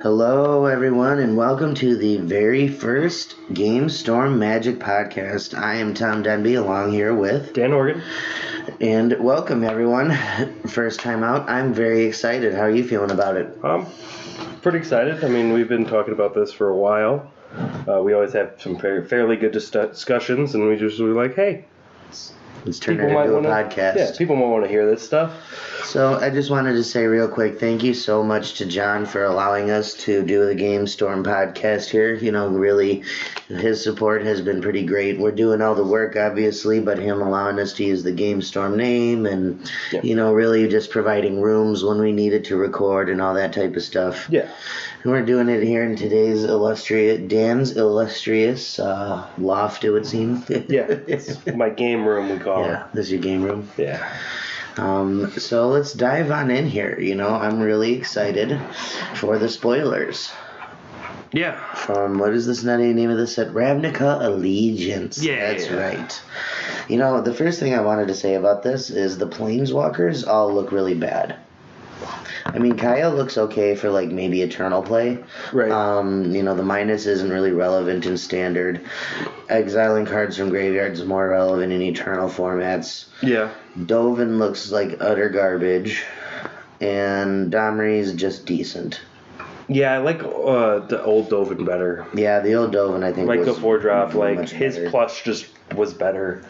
Hello, everyone, and welcome to the very first Gamestorm Magic Podcast. I am Tom Denby, along here with Dan Horgan. And welcome, everyone. First time out. I'm very excited. How are you feeling about it? Pretty excited. I mean, we've been talking about this for a while. We always have some fairly good discussions, and we just were like, hey, let's turn it into a podcast. Yeah, people might want to hear this stuff. So I just wanted to say real quick, thank you so much to John for allowing us to do the Gamestorm podcast here. You know, really, his support has been pretty great. We're doing all the work, obviously, but him allowing us to use the Gamestorm name and, you know, really just providing rooms when we needed to record and all that type of stuff. Yeah. And we're doing it here in today's Dan's illustrious loft, it would seem. Yeah, it's my game room, we call it. Yeah, this is your game room? Yeah. So let's dive on in here. You know, I'm really excited for the spoilers. Yeah. From, what is this name of this set? Ravnica Allegiance. Yeah. That's right. You know, the first thing I wanted to say about this is the Planeswalkers all look really bad. I mean, Kaya looks okay for, like, maybe Eternal play. Right. You know, the minus isn't really relevant in Standard. Exiling cards from graveyards is more relevant in Eternal formats. Yeah. Dovin looks like utter garbage. And Domri's just decent. Yeah, I like the old Dovin better. Yeah, the old Dovin, I think, like was the 4-drop, like, his better. plus just was better.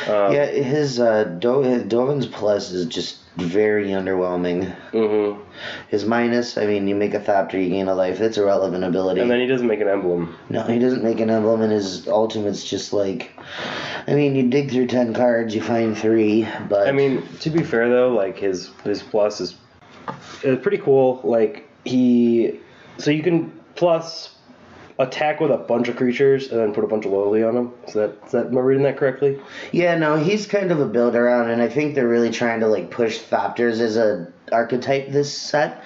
Yeah, his Dovin's plus is just very underwhelming. Mm-hmm. His minus, I mean, you make a Thopter, you gain a life. That's a relevant ability. And then he doesn't make an emblem. No, he doesn't make an emblem, and his ultimate's just like... I mean, you dig through 10 cards, you find 3, but... I mean, to be fair, though, like, his plus is pretty cool. Like, so you can plus attack with a bunch of creatures and then put a bunch of loyalty on them. Am I reading that correctly? Yeah, no, he's kind of a build around, and I think they're really trying to, like, push Thopters as a archetype this set,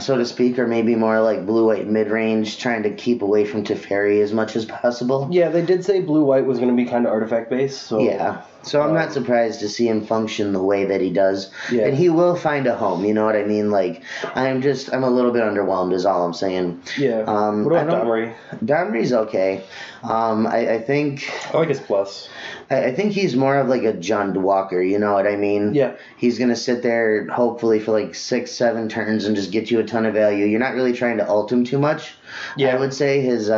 so to speak, or maybe more like blue-white mid-range, trying to keep away from Teferi as much as possible. Yeah, they did say blue-white was going to be kind of artifact-based. So, yeah, so I'm not surprised to see him function the way that he does. Yeah. And he will find a home, you know what I mean? Like, I'm a little bit underwhelmed is all I'm saying. Yeah. What about Domri? Domri's okay. I think... I like his plus. I think he's more of like a Jund Walker, you know what I mean? Yeah. He's going to sit there, hopefully, for like 6-7 turns and just get you a ton of value. You're not really trying to ult him too much. Yeah. I would say his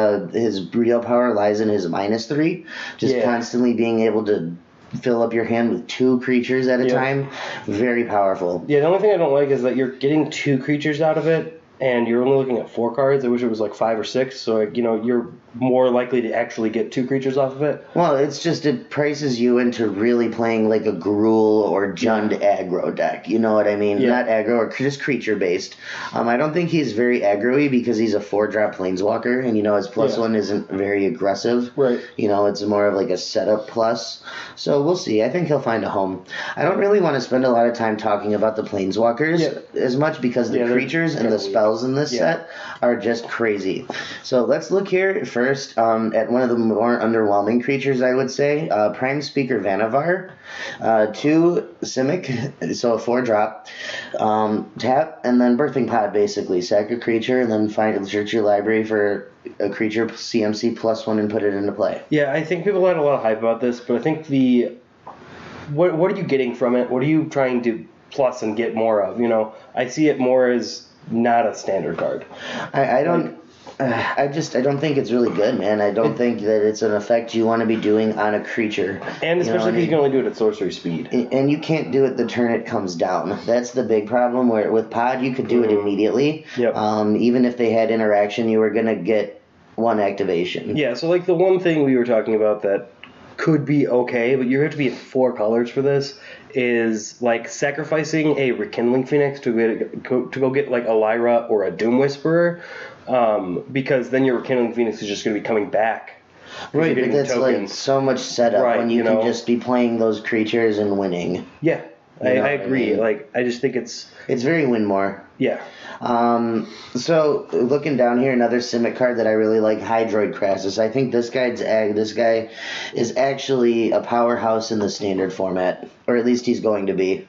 real power lies in his -3, just constantly being able to fill up your hand with 2 creatures at a time. Very powerful. Yeah, the only thing I don't like is that you're getting 2 creatures out of it, and you're only looking at 4 cards. I wish it was like 5 or 6, so, you know, you're more likely to actually get 2 creatures off of it. Well, it's just it prices you into really playing like a Gruul or Jund aggro deck. You know what I mean? Yeah. Not aggro, or just creature-based. I don't think he's very aggro-y because he's a 4-drop Planeswalker, and, you know, his +1 isn't very aggressive. Right. You know, it's more of like a setup plus. So we'll see. I think he'll find a home. I don't really want to spend a lot of time talking about the Planeswalkers as much because the creatures and the spells in this set are just crazy. So let's look here first at one of the more underwhelming creatures, I would say. Prime Speaker Vanavar, 2 Simic, so a 4-drop, tap, and then Birthing Pod, basically. Sack a creature, and then search your library for a creature CMC +1 and put it into play. Yeah, I think people had a lot of hype about this, but I think what are you getting from it? What are you trying to plus and get more of? You know, I see it more as not a standard card. I don't think it's really good, man. I don't think that it's an effect you want to be doing on a creature. And especially because you can only do it at sorcery speed. And you can't do it the turn it comes down. That's the big problem, where with Pod you could do it immediately. Yep. Even if they had interaction, you were going to get 1 activation. Yeah, so like the one thing we were talking about that could be okay, but you have to be in 4 colors for this, is like sacrificing a Rekindling Phoenix to go get like a Lyra or a Doom Whisperer, because then your Rekindling Phoenix is just going to be coming back. Right, but that's tokens. Like so much setup when you can just be playing those creatures and winning. Yeah, I agree. I mean? Like, I just think it's very win more. Yeah. So looking down here, another Simic card that I really like, Hydroid Crassus. I think this guy is actually a powerhouse in the standard format, or at least he's going to be.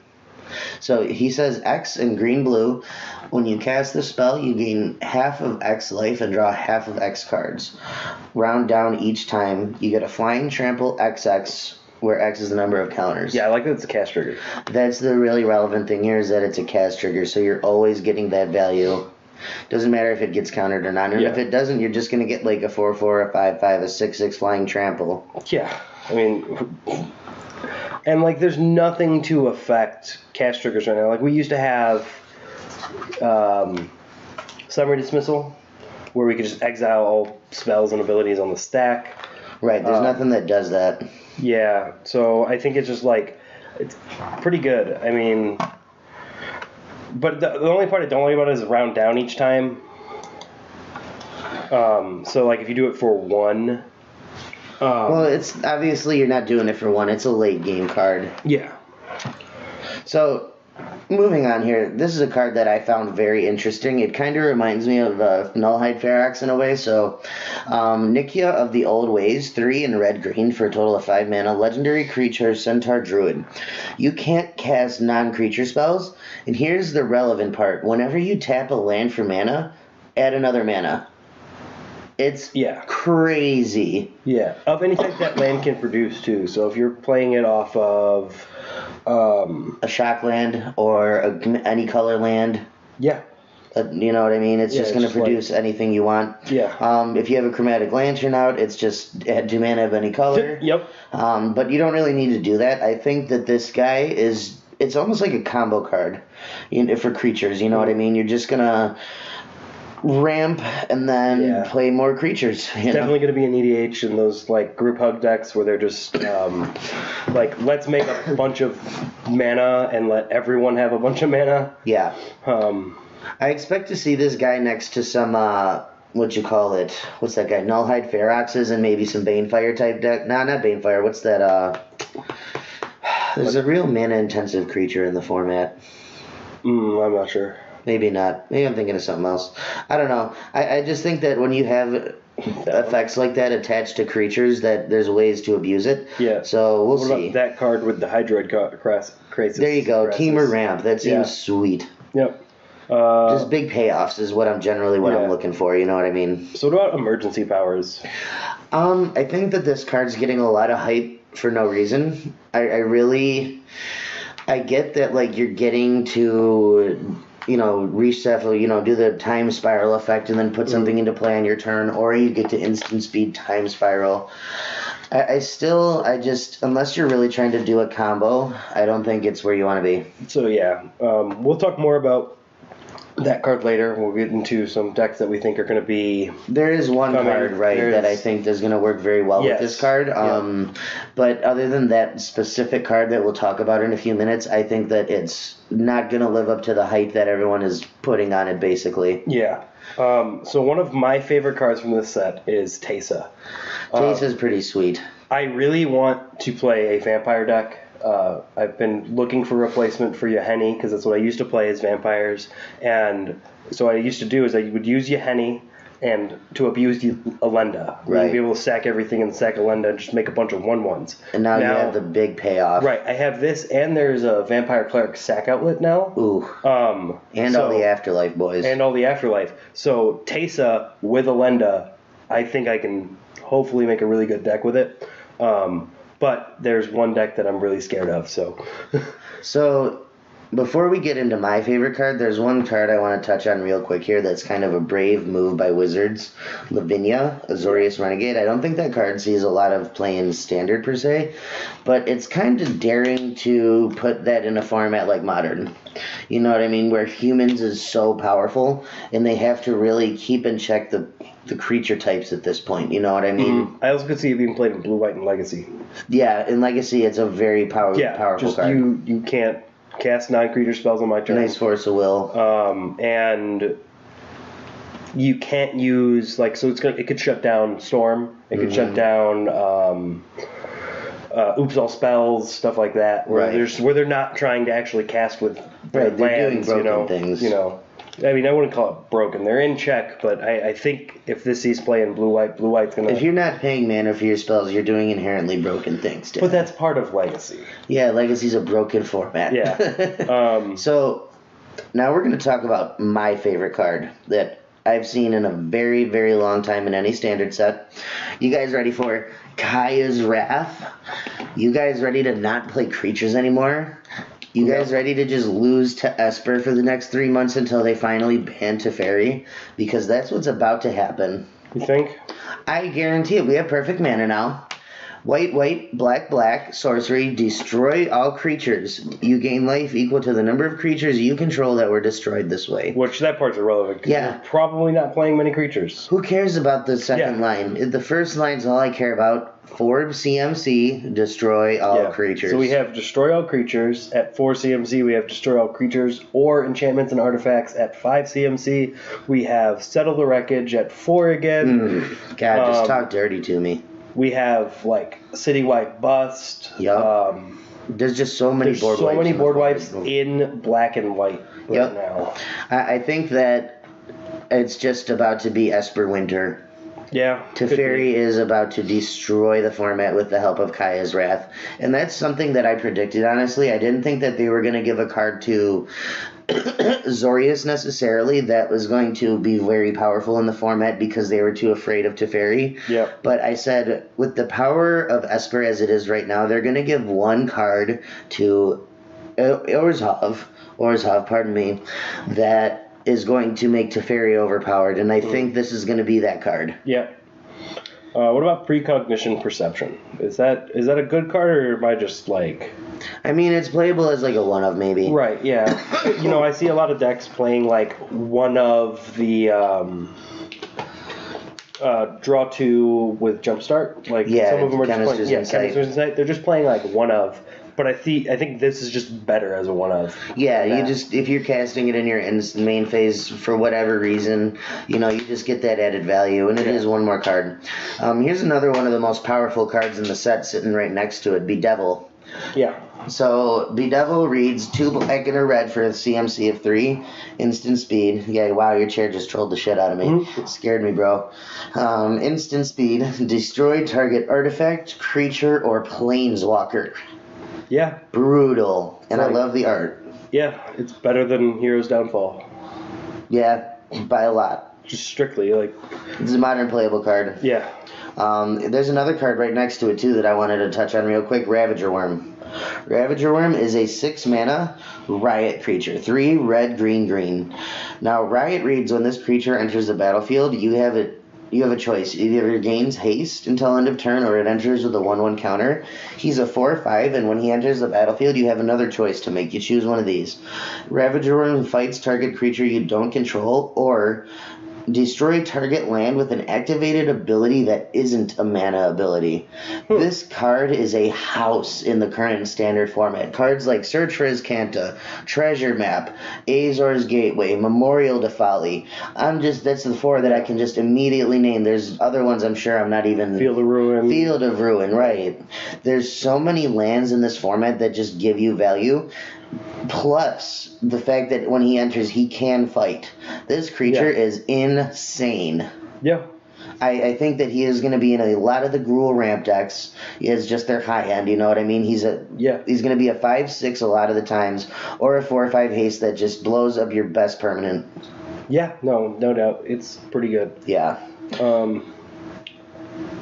So he says X and green-blue. When you cast the spell, you gain half of X life and draw half of X cards. Round down each time. You get a flying trample XX, where X is the number of counters. Yeah, I like that it's a cast trigger. That's the really relevant thing here, is that it's a cast trigger, so you're always getting that value. Doesn't matter if it gets countered or not. And if it doesn't, you're just going to get like a 4/4, a 5/5, a 6/6 flying trample. Yeah, I mean, and like there's nothing to affect cast triggers right now. Like we used to have summary dismissal, where we could just exile all spells and abilities on the stack. Right, there's nothing that does that. Yeah, so I think it's just like, it's pretty good. I mean, but the only part I don't like about it is round down each time. So like if you do it for one. Well, it's obviously you're not doing it for one. It's a late game card. Yeah. So, moving on here, this is a card that I found very interesting. It kind of reminds me of Nullhide Ferox in a way. So, Nikia of the Old Ways, 3 in red-green for a total of 5 mana. Legendary creature, Centaur Druid. You can't cast non-creature spells. And here's the relevant part. Whenever you tap a land for mana, add another mana. It's crazy. Yeah, of any type that land can produce too. So if you're playing it off of a shock land or any color land, you know what I mean? It's just going to produce anything you want. Yeah. If you have a chromatic lantern out, it's just add 2 mana of any color. Yep. But you don't really need to do that. I think that this guy it's almost like a combo card for creatures. You know what I mean? You're just going to ramp and then play more creatures. It's definitely going to be an EDH in those like group hug decks where they're just like, let's make a bunch of mana and let everyone have a bunch of mana. Yeah. I expect to see this guy next to some what's that guy? Nullhide Feroxes and maybe some Banefire type deck. No, not Banefire. What's that? There's a real mana intensive creature in the format. I'm not sure. Maybe not. Maybe I'm thinking of something else. I don't know. I just think that when you have effects like that attached to creatures, that there's ways to abuse it. Yeah. So we'll see. What about that card with the Hydroid Crisis? There you go. Teamer Ramp. That seems sweet. Yep. Just big payoffs is what I'm looking for. You know what I mean? So what about emergency powers? I think that this card's getting a lot of hype for no reason. I get that, like, you're getting to, reshuffle, do the time spiral effect and then put something into play on your turn, or you get to instant speed time spiral. Unless you're really trying to do a combo, I don't think it's where you want to be. So, we'll talk more about that card later. We'll get into some decks that we think are going to be... There is one card, that I think is going to work very well with this card. But other than that specific card that we'll talk about in a few minutes, I think that it's not going to live up to the hype that everyone is putting on it, basically. Yeah. So one of my favorite cards from this set is Teysa. Teysa's pretty sweet. I really want to play a vampire deck. I've been looking for a replacement for Yahenni because that's what I used to play as vampires. And so what I used to do is I would use Yahenni and to abuse Elenda. Right. You'd be able to sack everything and sack Elenda and just make a bunch of 1/1s. And now you have the big payoff. Right. I have this, and there's a Vampire Cleric sack outlet now. Ooh. And all the Afterlife boys. And all the Afterlife. So Teysa with Elenda, I think I can hopefully make a really good deck with it. But there's one deck that I'm really scared of, so... So, before we get into my favorite card, there's one card I want to touch on real quick here that's kind of a brave move by Wizards. Lavinia, Azorius Renegade. I don't think that card sees a lot of play in Standard, per se, but it's kind of daring to put that in a format like Modern. You know what I mean? Where Humans is so powerful, and they have to really keep in check the creature types at this point. You know what I mean? I also could see it being played in Blue, White, and Legacy. Yeah, in Legacy, it's a very powerful card. You can't cast non-creature spells on my turn. Nice Force of Will. And you can't use, like, so it could shut down Storm. It could shut down Oops All Spells, stuff like that. Where they're not trying to actually cast with their lands, doing broken things. I mean, I wouldn't call it broken. They're in check, but I think if this sees play in blue-white's going to... If you're not paying mana for your spells, you're doing inherently broken things, too. But that's part of Legacy. Yeah, Legacy's a broken format. Yeah. So, now we're going to talk about my favorite card that I've seen in a very, very long time in any standard set. You guys ready for Kaya's Wrath? You guys ready to not play creatures anymore? You guys ready to just lose to Esper for the next 3 months until they finally ban Teferi? Because that's what's about to happen. You think? I guarantee it. We have perfect mana now. White, white, black, black, sorcery, destroy all creatures. You gain life equal to the number of creatures you control that were destroyed this way. Which, that part's irrelevant, because you're probably not playing many creatures. Who cares about the second line? The first line's all I care about. 4 CMC, destroy all creatures. So we have destroy all creatures. At 4 CMC, we have destroy all creatures or enchantments and artifacts. At 5 CMC, we have settle the wreckage at 4 again. God, just talk dirty to me. We have, like, Citywide Bust. Yep. There's just so many board wipes. So many board wipes in black and white right now. I think that it's just about to be Esper Winter. Yeah. Teferi is about to destroy the format with the help of Kaya's Wrath. And that's something that I predicted, honestly. I didn't think that they were going to give a card to Zorius necessarily that was going to be very powerful in the format because they were too afraid of Teferi. Yeah. But I said, with the power of Esper as it is right now, they're going to give one card to Orzhov, pardon me, that is going to make Teferi overpowered, and I think this is going to be that card. Yeah. What about Precognition Perception? Is that a good card, or am I just like... I mean, it's playable as like a one-of, maybe. Right, yeah. I see a lot of decks playing like one of the draw 2 with Jumpstart. Like, some of them are just playing... Chemist's Insight. They're just playing like one of... But I think this is just better as a one-of. Yeah, if you're casting it in your main phase for whatever reason, you just get that added value, and it is one more card. Here's another one of the most powerful cards in the set sitting right next to it, Bedevil. Yeah. So, Bedevil reads 2 black and a red for a CMC of 3, instant speed. Yeah, wow, your chair just trolled the shit out of me. Mm-hmm. It scared me, bro. Instant speed, destroy target artifact, creature, or planeswalker. Yeah. Brutal. And I love the art. Yeah, it's better than Hero's Downfall. Yeah, by a lot. Just strictly, like... It's a modern playable card. Yeah. There's another card right next to it, too, that I wanted to touch on real quick. Ravager Worm. Ravager Worm is a 6-mana Riot creature. 3 red, green, green. Now, Riot reads, when this creature enters the battlefield, you have a choice. Either it gains haste until end of turn, or it enters with a 1/1 counter. He's a 4/5, and when he enters the battlefield, you have another choice to make. You choose one of these. Ravager Worm fights target creature you don't control, or destroy target land with an activated ability that isn't a mana ability. This card is a house in the current standard format. Cards like Search for Azcanta, Treasure Map, Azor's Gateway, Memorial to Folly. That's the 4 that I can just immediately name. There's other ones I'm sure I'm not even... Field of Ruin. Field of Ruin, right. There's so many lands in this format that just give you value. Plus, the fact that when he enters, he can fight. This creature is insane. Yeah. I think that he is going to be in a lot of the Gruul ramp decks. He is just their high end, you know what I mean? He's going to be a 5/6 a lot of the times, or a 4/5 haste that just blows up your best permanent. Yeah, no doubt. It's pretty good. Yeah.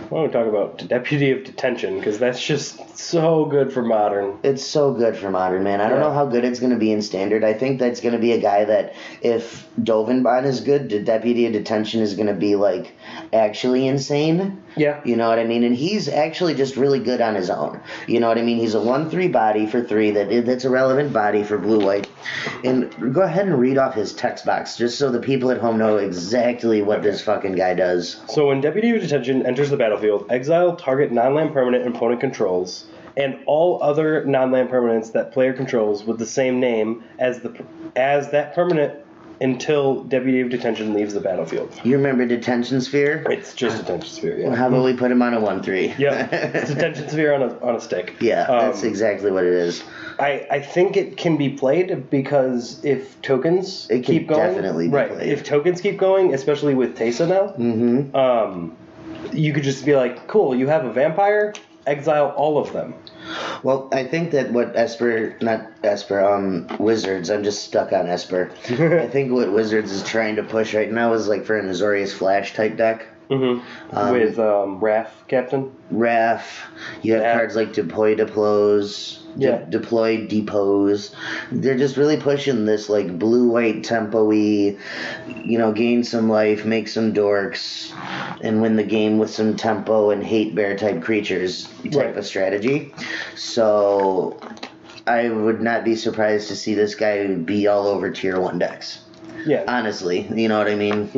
I want to talk about Deputy of Detention, because that's just so good for Modern. It's so good for Modern, man. I don't know how good it's going to be in Standard. I think that's going to be a guy that, if Dovinbon is good, the Deputy of Detention is going to be, like, actually insane. Yeah. You know what I mean? And he's actually just really good on his own. You know what I mean? He's a 1/3 body for 3. That's a relevant body for blue-white. And go ahead and read off his text box, just so the people at home know exactly what this fucking guy does. So when Deputy of Detention enters the battlefield, exile target non-land permanent opponent controls, and all other non-land permanents that player controls with the same name as that permanent until Deputy of Detention leaves the battlefield. You remember Detention Sphere? It's just Detention Sphere, yeah. How about we put him on a 1/3? Yeah, it's Detention Sphere on a stick. Yeah, that's exactly what it is. I think it can be played because if tokens keep going, definitely be played. If tokens keep going, especially with Teysa now, you could just be like, cool, you have a vampire, exile all of them. Well, I think that what Wizards, I'm just stuck on Esper. I think what Wizards is trying to push right now is like for an Azorius Flash type deck. With Wrath Captain. Wrath. You have cards like Deploy, Depose. They're just really pushing this like blue-white tempo-y, gain some life, make some dorks, and win the game with some tempo and hate bear type creatures type of strategy. So I would not be surprised to see this guy be all over tier 1 decks. Yeah. Honestly, you know what I mean?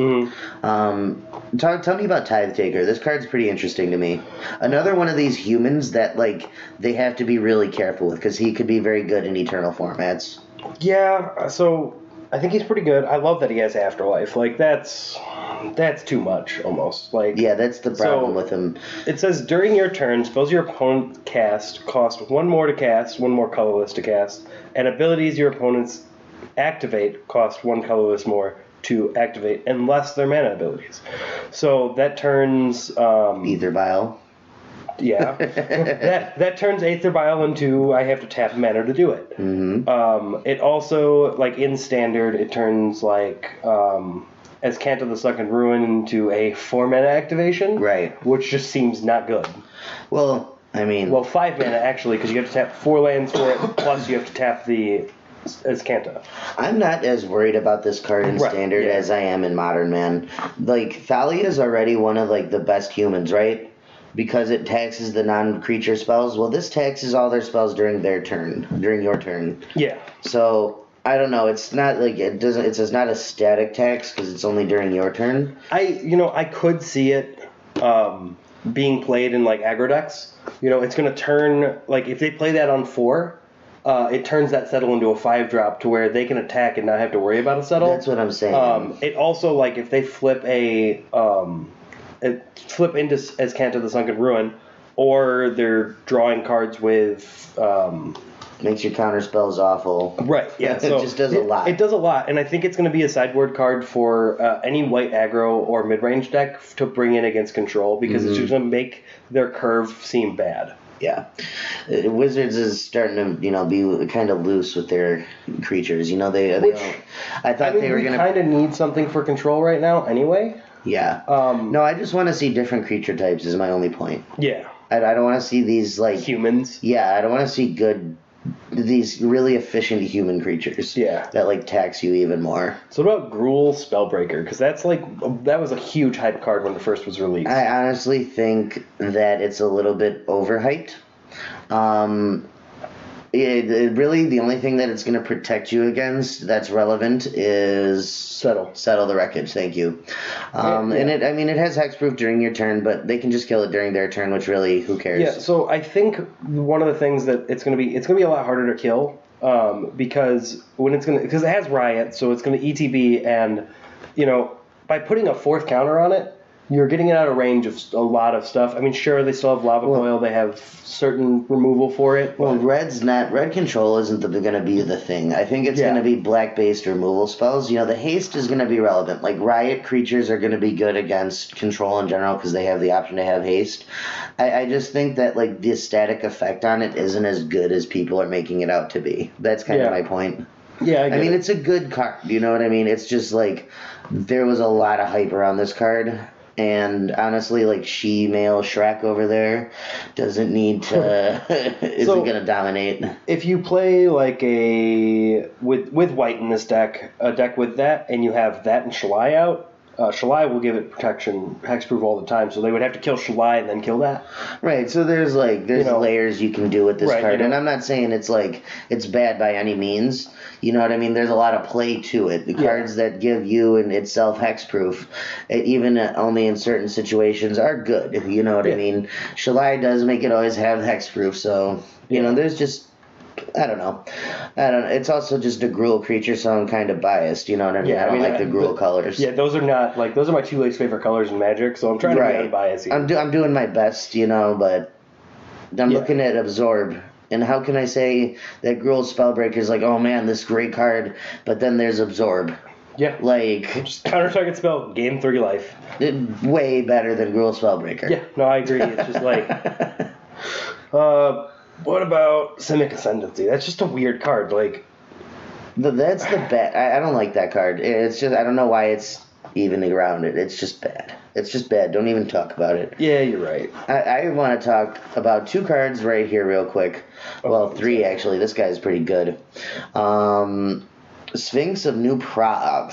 Tell me about Tithe Taker. This card's pretty interesting to me. Another one of these humans that, they have to be really careful with because he could be very good in Eternal formats. Yeah, so I think he's pretty good. I love that he has Afterlife. That's too much, almost. Yeah, that's the problem with him. It says, during your turn, spells your opponent cast cost 1 more to cast, 1 more colorless to cast, and abilities your opponents activate cost 1 colorless more to activate unless they're mana abilities. So that turns Aether Vial. Yeah. that turns Aether Vial into I have to tap mana to do it. It also, in Standard, it turns Azcanta the Sunken Ruin into a 4 mana activation. Right. Which just seems not good. Well, 5 mana actually, because you have to tap 4 lands for it, plus you have to tap the Azcanta. I'm not as worried about this card in Standard as I am in Modern, man. Thalia is already one of the best humans, right? Because it taxes the non-creature spells. Well, this taxes all their spells during your turn. Yeah. So I don't know. It's not it's not a static tax because it's only during your turn. I could see it being played in aggro decks. It's going to turn if they play that on 4. It turns that settle into a 5-drop to where they can attack and not have to worry about a settle. That's what I'm saying. It also if they flip flip into Azcanta the Sunken Ruin, or they're drawing cards with makes your counter spells awful. Right. Yeah. So it just does a lot. It does a lot, and I think it's going to be a sideboard card for any white aggro or mid-range deck to bring in against control because it's just going to make their curve seem bad. Yeah. Wizards is starting to, be kind of loose with their creatures. I thought they were going to kind of need something for control right now anyway. Yeah. No, I just want to see different creature types is my only point. Yeah. I don't want to see these humans. Yeah, I don't want to see these really efficient human creatures. Yeah. That tax you even more. So what about Gruul Spellbreaker? Because that's that was a huge hype card when it first was released. I honestly think that it's a little bit overhyped. Really, the only thing that it's going to protect you against that's relevant is Settle the Wreckage. Thank you. And it has hexproof during your turn, but they can just kill it during their turn, which really, who cares? Yeah. So I think one of the things that it's going to be a lot harder to kill because it has Riot, so it's going to ETB, and by putting a 4th counter on it, you're getting it out of range of a lot of stuff. Sure, they still have Lava Coil. They have certain removal for it. Well, red control isn't going to be the thing. I think it's going to be black-based removal spells. The haste is going to be relevant. Riot creatures are going to be good against control in general because they have the option to have haste. I just think that, the static effect on it isn't as good as people are making it out to be. That's kind of my point. Yeah, I get it. It's a good card. You know what I mean? It's just, there was a lot of hype around this card. And honestly, she-male Shrek over there doesn't need to isn't going to dominate. If you play with white in this deck, a deck with that, and you have that and Shalai out, Shalai will give it protection, hexproof all the time, so they would have to kill Shalai and then kill that. Right, so there's layers you can do with this card, and I'm not saying it's bad by any means. You know what I mean? There's a lot of play to it. The cards that give you and itself hexproof, even only in certain situations, are good. You know what I mean? Shalai does make it always have hexproof, so there's just I don't know. It's also just a Gruul creature, so I'm kind of biased. You know what I mean? I don't like the Gruul colors. Yeah, those are my two least favorite colors in Magic. So I'm trying to be unbiased here. I'm doing my best, but I'm looking at Absorb. And how can I say that Gruul Spellbreaker is like, oh man, this great card, but then there's Absorb. Yeah. Just counter target spell, gain 3 life. Way better than Gruul Spellbreaker. Yeah, no, I agree. It's just what about Simic Ascendancy? That's just a weird card. That's the bad. I don't like that card. It's just, I don't know why it's even around it. It's just bad. It's just bad. Don't even talk about it. Yeah, you're right. I want to talk about 2 cards right here real quick. Well, 3 actually. This guy's pretty good. Sphinx of New Prav.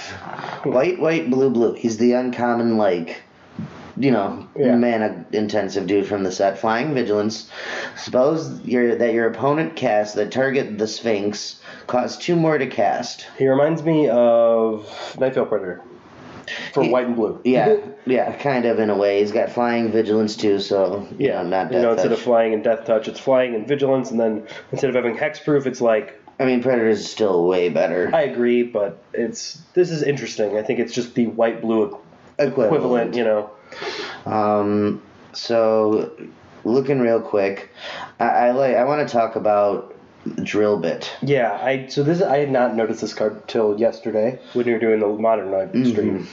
White, blue, blue. He's the uncommon, mana-intensive dude from the set. Flying Vigilance. Suppose that your opponent casts that target the Sphinx costs 2 more to cast. He reminds me of Nightveil Predator. White and blue. Yeah, kind of in a way. He's got Flying Vigilance too, so not Death Touch. Instead of Flying and Death Touch, it's Flying and Vigilance, and then instead of having Hexproof, it's Predator is still way better. I agree, but this is interesting. I think it's just the white-blue equivalent, So, looking real quick, I want to talk about Drill Bit. Yeah, I had not noticed this card till yesterday when you were doing the Modern Night stream.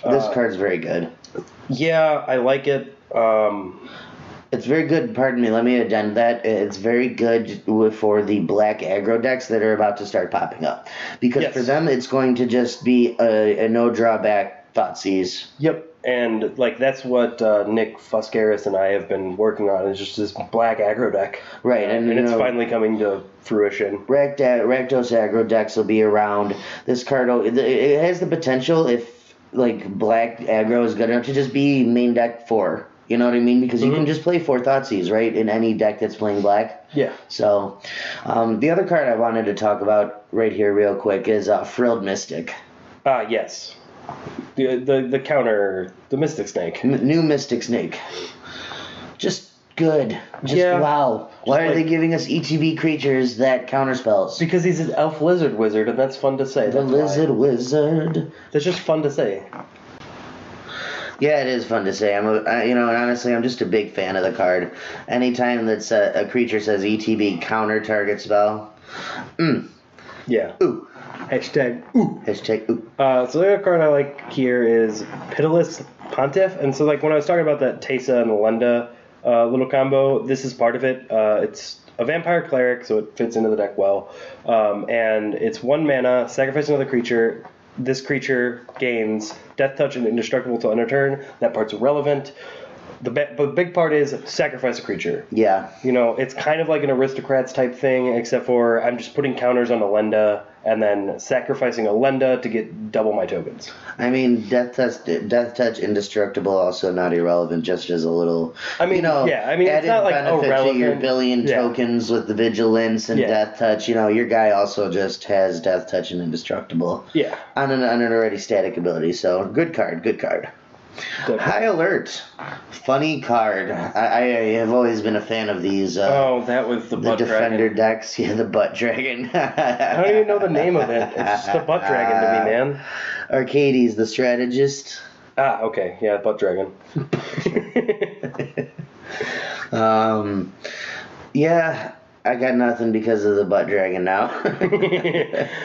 This card's very good. Yeah, I like it. It's very good. Pardon me. Let me addend that. It's very good for the black aggro decks that are about to start popping up, because for them it's going to just be a no drawback Thoughtseize. Yep. And that's what Nick Fuscaris and I have been working on, is just this black aggro deck. Right, and it's finally coming to fruition. Rakdos aggro decks will be around. This card, it has the potential, if black aggro is good enough, to just be main deck 4. You know what I mean? Because you can just play 4 Thoughtseize, right, in any deck that's playing black. Yeah. So, the other card I wanted to talk about right here real quick is Frilled Mystic. Yes. The counter, the Mystic Snake. New Mystic Snake. Just good. Wow. Why are they giving us ETB creatures that counter spells? Because he's an elf lizard wizard, and that's fun to say. The lizard wizard. That's just fun to say. Yeah, it is fun to say. And honestly, I'm just a big fan of the card. Anytime that a creature says ETB counter target spell, yeah. Ooh. Hashtag ooh. Hashtag ooh. So the other card I like here is Pitiless Pontiff. And so when I was talking about that Teysa and Lenda little combo, this is part of it. It's a vampire cleric, so it fits into the deck well. And it's 1 mana, sacrifice another creature. This creature gains Death Touch and Indestructible till end of turn. That part's irrelevant. The big part is sacrifice a creature. Yeah. It's kind of like an Aristocrats type thing, except for I'm just putting counters on a Lenda and then sacrificing a Lenda to get double my tokens. Death Touch Indestructible, also not irrelevant, just as a little, added it's not benefit irrelevant. To your billion tokens with the Vigilance and Death Touch. Your guy also just has Death Touch and Indestructible. Yeah. On an already static ability, so good card. Definitely. High Alert, funny card. I have always been a fan of these. That was the butt Defender dragon. decks. Yeah, the Butt Dragon. I don't even know the name of it. It's just the Butt Dragon to me, man. Arcades, the Strategist. Okay. Yeah, Butt Dragon. Yeah, I got nothing because of the Butt Dragon now.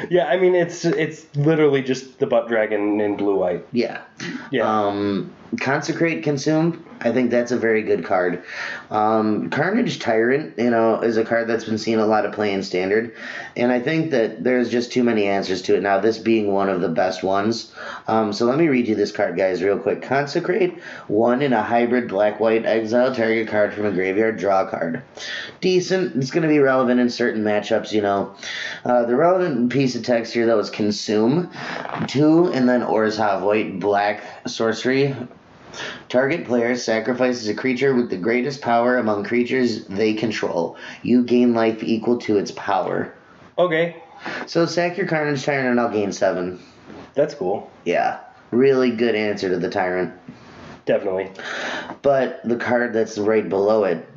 Yeah, it's literally just the Butt Dragon in blue-white. Yeah. Yeah. Consecrate, Consume. I think that's a very good card. Carnage Tyrant, is a card that's been seeing a lot of play in Standard, and I think that there's just too many answers to it now, this being one of the best ones. So let me read you this card, guys, real quick. Consecrate, 1 in a hybrid black-white, exile target card from a graveyard, draw a card. Decent. It's going to be relevant in certain matchups, The relevant piece of text here, though, is Consume, 2, and then Orzhov, white, black, sorcery. Target player sacrifices a creature with the greatest power among creatures they control. You gain life equal to its power. Okay. So sack your Carnage Tyrant and I'll gain 7. That's cool. Yeah. Really good answer to the Tyrant. Definitely. But the card that's right below it,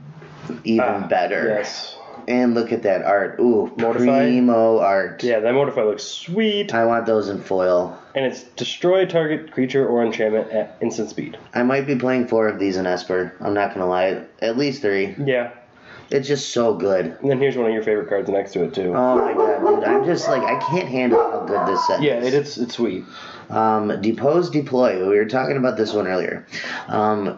even better. Yes. And look at that art. Ooh, Mortify. Primo art. Yeah, that Mortify looks sweet. I want those in foil. And it's destroy target creature or enchantment at instant speed. I might be playing 4 of these in Esper. I'm not going to lie. At least 3. Yeah. It's just so good. And then here's one of your favorite cards next to it, too. Oh my god, dude. I'm just like, I can't handle how good this set is. It's sweet. Depose, Deploy. We were talking about this one earlier.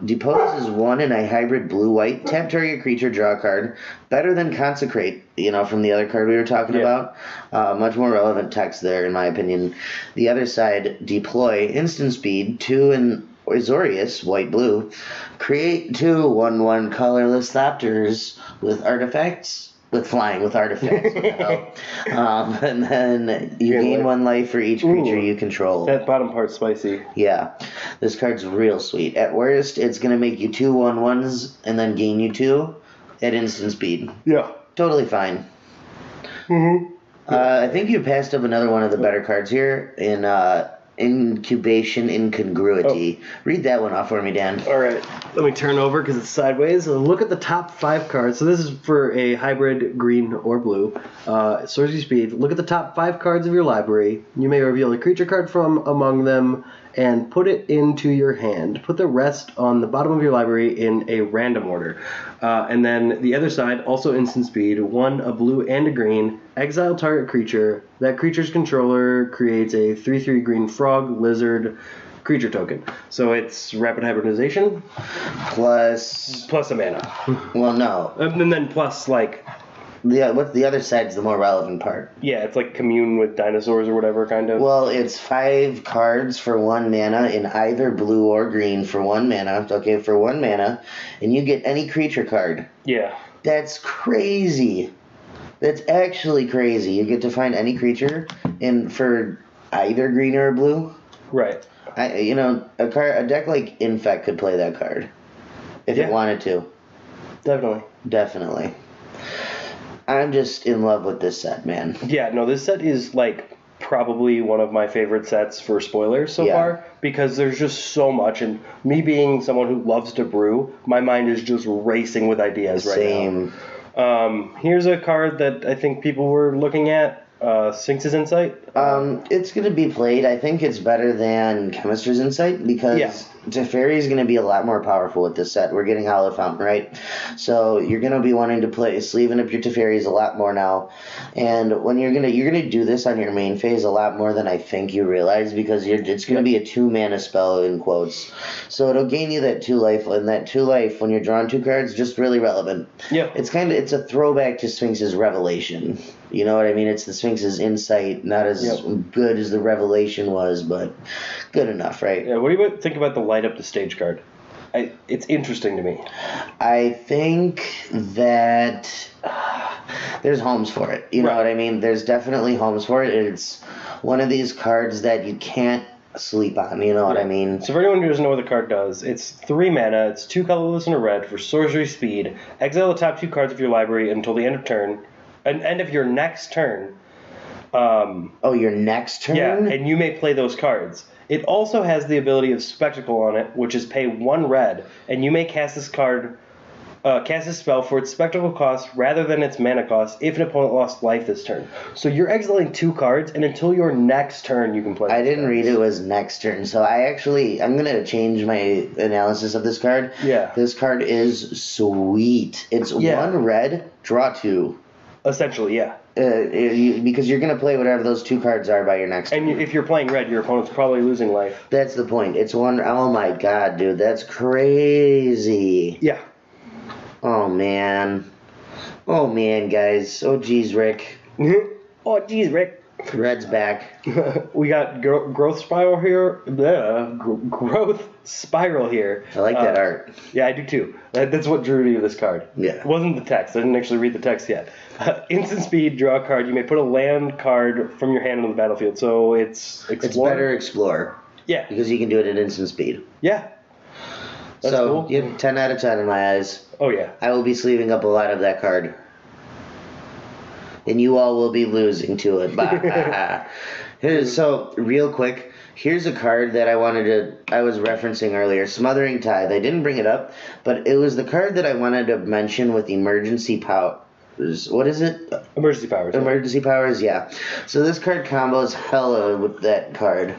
Depose is 1 in a hybrid blue-white. Tap target creature, draw a card. Better than Consecrate, from the other card we were talking about. Much more relevant text there, in my opinion. The other side, Deploy, instant speed, 2 in Azorius, white-blue. Create 2 1/1 colorless Thopters with artifacts. With flying, with artifacts. And then you gain 1 life for each creature you control. That bottom part's spicy. Yeah. This card's real sweet. At worst, it's going to make you 2 1/1s and then gain you 2 at instant speed. Yeah. Totally fine. Mm-hmm. I think you passed up another one of the better cards here in Incubation Incongruity. Read that one off for me, Dan. All right. Let me turn over because it's sideways. Look at the top 5 cards. So this is for a hybrid green or blue. Sorcery speed. Look at the top 5 cards of your library. You may reveal a creature card from among them and put it into your hand. Put the rest on the bottom of your library in a random order. And then the other side, also instant speed, 1, a blue and a green. Exile target creature. That creature's controller creates a 3/3 green frog, lizard, creature token. So it's rapid hybridization. Plus a mana. Well, no. And then plus, what's the other side's the more relevant part. Yeah, it's like commune with dinosaurs or whatever, kind of. Well, it's 5 cards for 1 mana in either blue or green for 1 mana. Okay, for 1 mana. And you get any creature card. Yeah. That's crazy. That's actually crazy. You get to find any creature for either green or blue. Right. A deck like Infect could play that card if it wanted to. Definitely. I'm just in love with this set, man. Yeah, no, this set is probably one of my favorite sets for spoilers so far because there's just so much, and me being someone who loves to brew, my mind is just racing with ideas right now. Same. Here's a card that I think people were looking at. Sphinx's Insight? It's going to be played. I think it's better than Chemist's Insight because Teferi is going to be a lot more powerful with this set. We're getting Hollow Fountain, right? So you're going to be wanting to play sleeving up your Teferis a lot more now. And when you're gonna do this on your main phase a lot more than I think you realize because it's going to be a 2 mana spell in quotes. So it'll gain you that 2 life, and that 2 life when you're drawing 2 cards just really relevant. Yeah. It's a throwback to Sphinx's Revelation. You know what I mean? It's the Sphinx's Insight, not as good as the Revelation was, but good enough, right? Yeah, what do you think about the light up the stage card? It's interesting to me. I think that there's homes for it. You know what I mean? There's definitely homes for it. It's one of these cards that you can't sleep on. You know what I mean? So for anyone who doesn't know what the card does, it's 3 mana, it's 2 colorless and a red for sorcery speed. Exile the top 2 cards of your library until the end of turn. End of your next turn. Your next turn? Yeah, and you may play those cards. It also has the ability of Spectacle on it, which is pay 1 red, and you may cast this spell for its Spectacle cost rather than its mana cost if an opponent lost life this turn. So you're exiling 2 cards, and until your next turn you can play I didn't read it was next turn, so I'm going to change my analysis of this card. Yeah. This card is sweet. It's 1 red, draw 2. Essentially, yeah. Because you're going to play whatever those 2 cards are by your next turn. And if you're playing red, your opponent's probably losing life. That's the point. It's 1... Oh, my God, dude. That's crazy. Yeah. Oh, man. Oh, man, guys. Oh, geez, Rick. Oh, geez, Rick. Red's back. We got growth spiral here. Growth spiral here. I like that art. Yeah, I do too. That's what drew me to this card. Yeah. It wasn't the text. I didn't actually read the text yet. Instant speed, draw a card. You may put a land card from your hand on the battlefield. So it's explore. It's better explore. Yeah. Because you can do it at instant speed. Yeah. That's cool. You have 10 out of 10 in my eyes. Oh, yeah. I will be sleeving up a lot of that card. And you all will be losing to it. So, real quick, here's a card that I was referencing earlier, Smothering Tithe. I didn't bring it up, but it was the card that I wanted to mention with Emergency What is it? Emergency powers. Emergency powers, yeah. So this card combos hella with that card.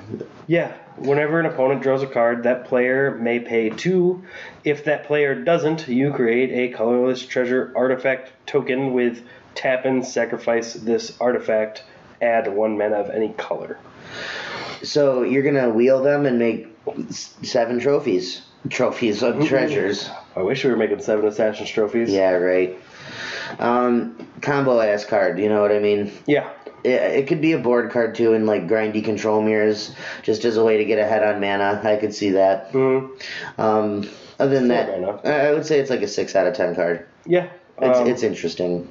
Yeah. Whenever an opponent draws a card, that player may pay 2. If that player doesn't, you create a colorless treasure artifact token with tap and sacrifice this artifact. Add 1 mana of any color. So you're going to wheel them and make 7 trophies. Trophies of treasures. I wish we were making 7 Assassin's trophies. Yeah, right. Combo ass card, you know what I mean? Yeah. It could be a board card too, in like grindy control mirrors, just as a way to get ahead on mana. I could see that. Mm-hmm. Other than that, I would say it's like a 6 out of 10 card. Yeah. It's interesting.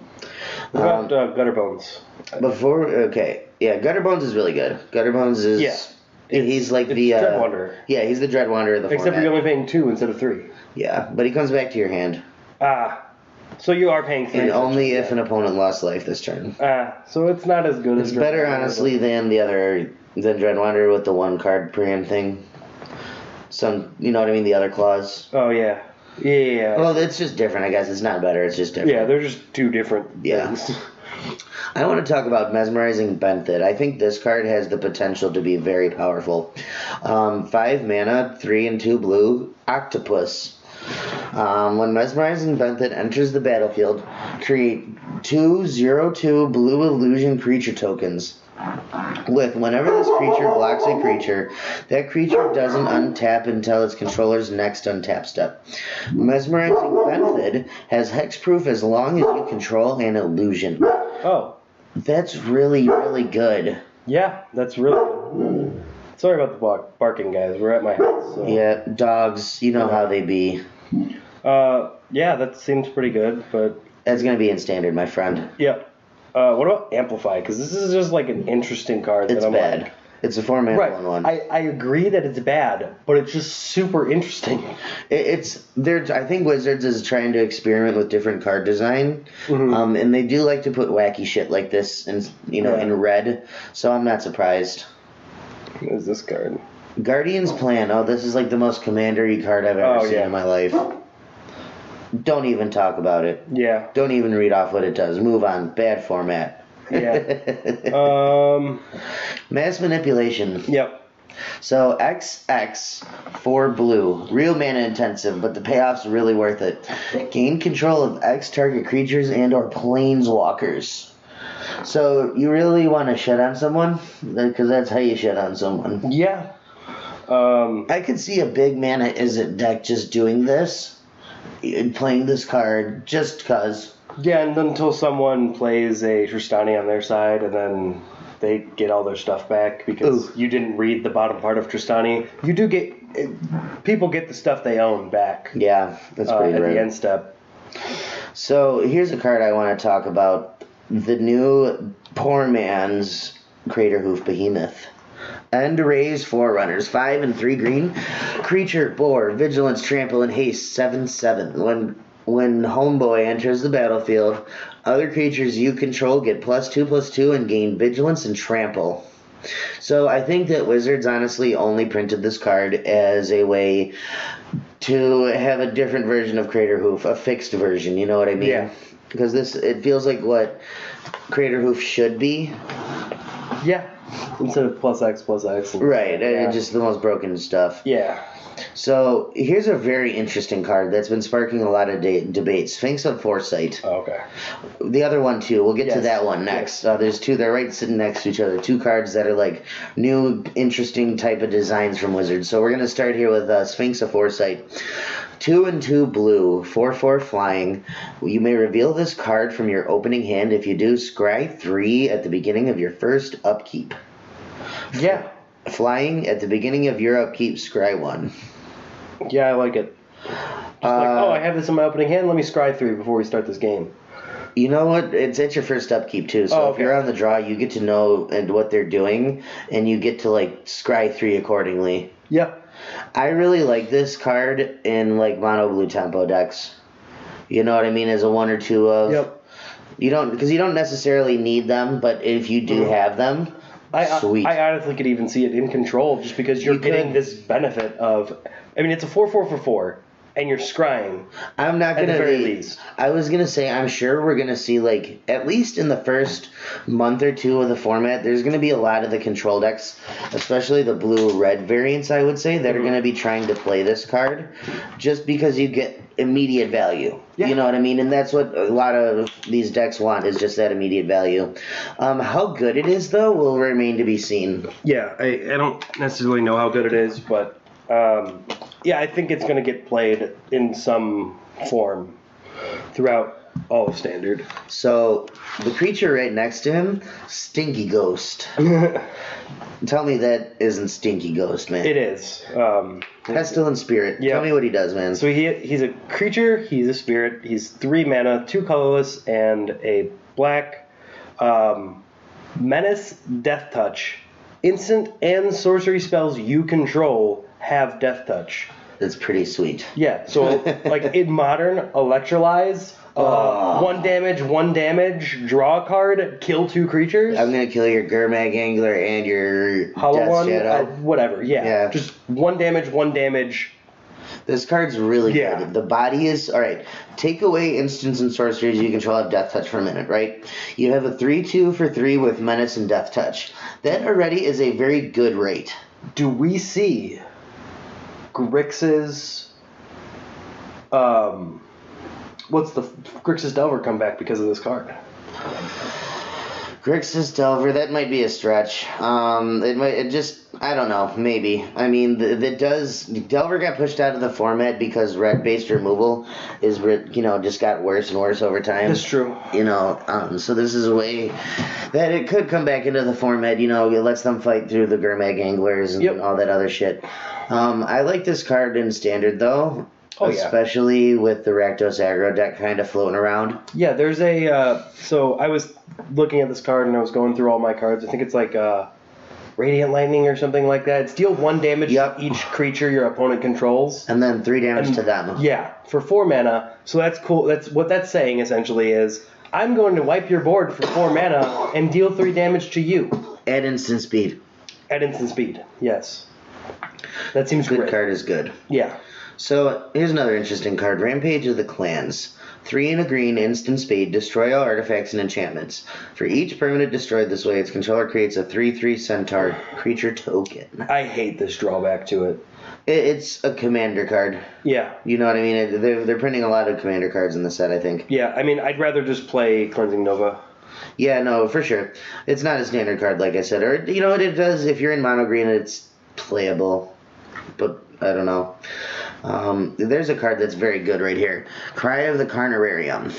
What about Gutter Bones? Gutter Bones is really good. Gutter Bones is... Yeah. He's like the... Dread Wanderer. Yeah, he's the Dread Wanderer of the Except format. you're only paying 2 instead of 3. Yeah, but he comes back to your hand. So you are paying 3. And only if an opponent lost life this turn. So it's not as good as... It's better, honestly, than Dread Wanderer with the 1 card per hand thing. You know what I mean? The other clause. Oh, yeah. Yeah. Well, it's just different, I guess. It's not better, it's just different. Yeah, they're just 2 different things. I want to talk about Mesmerizing Benthid. I think this card has the potential to be very powerful. 5 mana, 3 and 2 blue, Octopus. When Mesmerizing Benthid enters the battlefield, create 2/0/2 blue illusion creature tokens. Whenever this creature blocks a creature, that creature doesn't untap until its controller's next untap step. Mesmerizing Benthid has hexproof as long as you control an illusion. Oh. That's really, really good. Yeah, that's really good. Sorry about the barking, guys. We're at my house. So. Yeah, dogs, you know how they be. Yeah, that seems pretty good, but... That's going to be in standard, my friend. Yep. What about Amplify? Because this is just like an interesting card. It's bad. Like, it's a 4-mana 1/1. I agree that it's bad, but it's just super interesting. I think Wizards is trying to experiment with different card design, and they do like to put wacky shit like this in red. So I'm not surprised. What is this card? Guardian's Plan. Oh, this is like the most commander-y card I've ever seen in my life. Don't even talk about it. Yeah. Don't even read off what it does. Move on. Bad format. Yeah. Mass Manipulation. Yep. So XX for blue. Real mana intensive, but the payoff's really worth it. Gain control of X target creatures and or planeswalkers. So you really want to shit on someone? Because that's how you shit on someone. Yeah. I could see a big mana Izzet deck just doing this. Playing this card just because. Yeah, and until someone plays a Tristani on their side, and then they get all their stuff back because you didn't read the bottom part of Tristani. You do people get the stuff they own back. Yeah, that's pretty at rare. the end step. So here's a card I want to talk about: the new poor man's Craterhoof Behemoth. End raise Forerunners. 5 and 3 green. Creature, boar, vigilance, trample, and haste. 7/7. When Homeboy enters the battlefield, other creatures you control get +2/+2 and gain vigilance and trample. So I think that Wizards honestly only printed this card as a way to have a different version of Craterhoof, a fixed version, you know what I mean? Yeah. Because it feels like what Craterhoof should be. Yeah. Instead of +X. Right, just the most broken stuff. Yeah. So here's a very interesting card that's been sparking a lot of debate. Sphinx of Foresight. Oh, okay. The other one too. We'll get to that one next. Yes. There's 2. They're right sitting next to each other. 2 cards that are like new, interesting type of designs from Wizards. So we're gonna start here with Sphinx of Foresight. 2 and 2 blue, 4/4 flying. You may reveal this card from your opening hand. If you do, scry 3 at the beginning of your first upkeep. Yeah. Flying at the beginning of your upkeep, scry 1. Yeah, I like it. Just I have this in my opening hand. Let me scry 3 before we start this game. You know what? It's at your first upkeep too. So if you're on the draw, you get to know what they're doing, and you get to scry 3 accordingly. Yep. I really like this card in mono blue tempo decks. You know what I mean? As a 1 or 2 of. Yep. You don't necessarily need them, but if you do have them, sweet. I honestly could even see it in control, just because you're getting this benefit of. I mean, it's a 4/4 for 4. and you're scrying. I'm not going to at the very be... least. I was going to say, I'm sure we're going to see, like, at least in the first month or two of the format, there's going to be a lot of the control decks, especially the blue-red variants, I would say, that are going to be trying to play this card just because you get immediate value. Yeah. You know what I mean? And that's what a lot of these decks want, is just that immediate value. How good it is, though, will remain to be seen. Yeah, I don't necessarily know how good it is, but yeah, I think it's going to get played in some form throughout all of Standard. So, the creature right next to him, Stinky Ghost. Tell me that isn't Stinky Ghost, man. It is. Pestilent Spirit. Yeah. Tell me what he does, man. So he's a creature, he's a spirit, he's 3 mana, 2 colorless, and a black. Menace, Death Touch. Instant and sorcery spells you control have Death Touch. That's pretty sweet. Yeah, so like in Modern, Electrolyze, 1 damage, draw a card, kill 2 creatures. I'm going to kill your Gurmag Angler and your Hollow Death one, Shadow. Whatever, yeah. Just 1 damage. This card's really good. The body is... Alright, take away instants and sorceries you control have Death Touch for a minute, right? You have a 3/2 for 3 with Menace and Death Touch. That already is a very good rate. Do we see Grix's... Grix's Delver come back because of this card? Grixis Delver, that might be a stretch. I don't know, maybe. I mean, Delver got pushed out of the format because red-based removal is, just got worse and worse over time. That's true. So this is a way that it could come back into the format, it lets them fight through the Gurmag Anglers and all that other shit. I like this card in Standard, though. Especially with the Rakdos aggro deck kind of floating around. Yeah, there's so I was looking at this card and I was going through all my cards. I think it's like Radiant Lightning or something like that. It's deal 1 damage to each creature your opponent controls. And then 3 damage to them. Yeah, for 4 mana. So that's cool. That's what that's saying essentially is, I'm going to wipe your board for 4 mana and deal 3 damage to you. At instant speed. Yes. That seems great. Good card is good. Yeah. So, here's another interesting card. Rampage of the Clans. 3 and a green, instant speed, destroy all artifacts and enchantments. For each permanent destroyed this way, its controller creates a 3/3 centaur creature token. I hate this drawback to it. It's a commander card. Yeah. You know what I mean? They're printing a lot of commander cards in the set, I think. Yeah, I mean, I'd rather just play Cleansing Nova. Yeah, no, for sure. It's not a standard card, like I said. Or, you know what it does? If you're in mono green, it's playable. But, I don't know. There's a card that's very good right here. Cry of the Carnararium.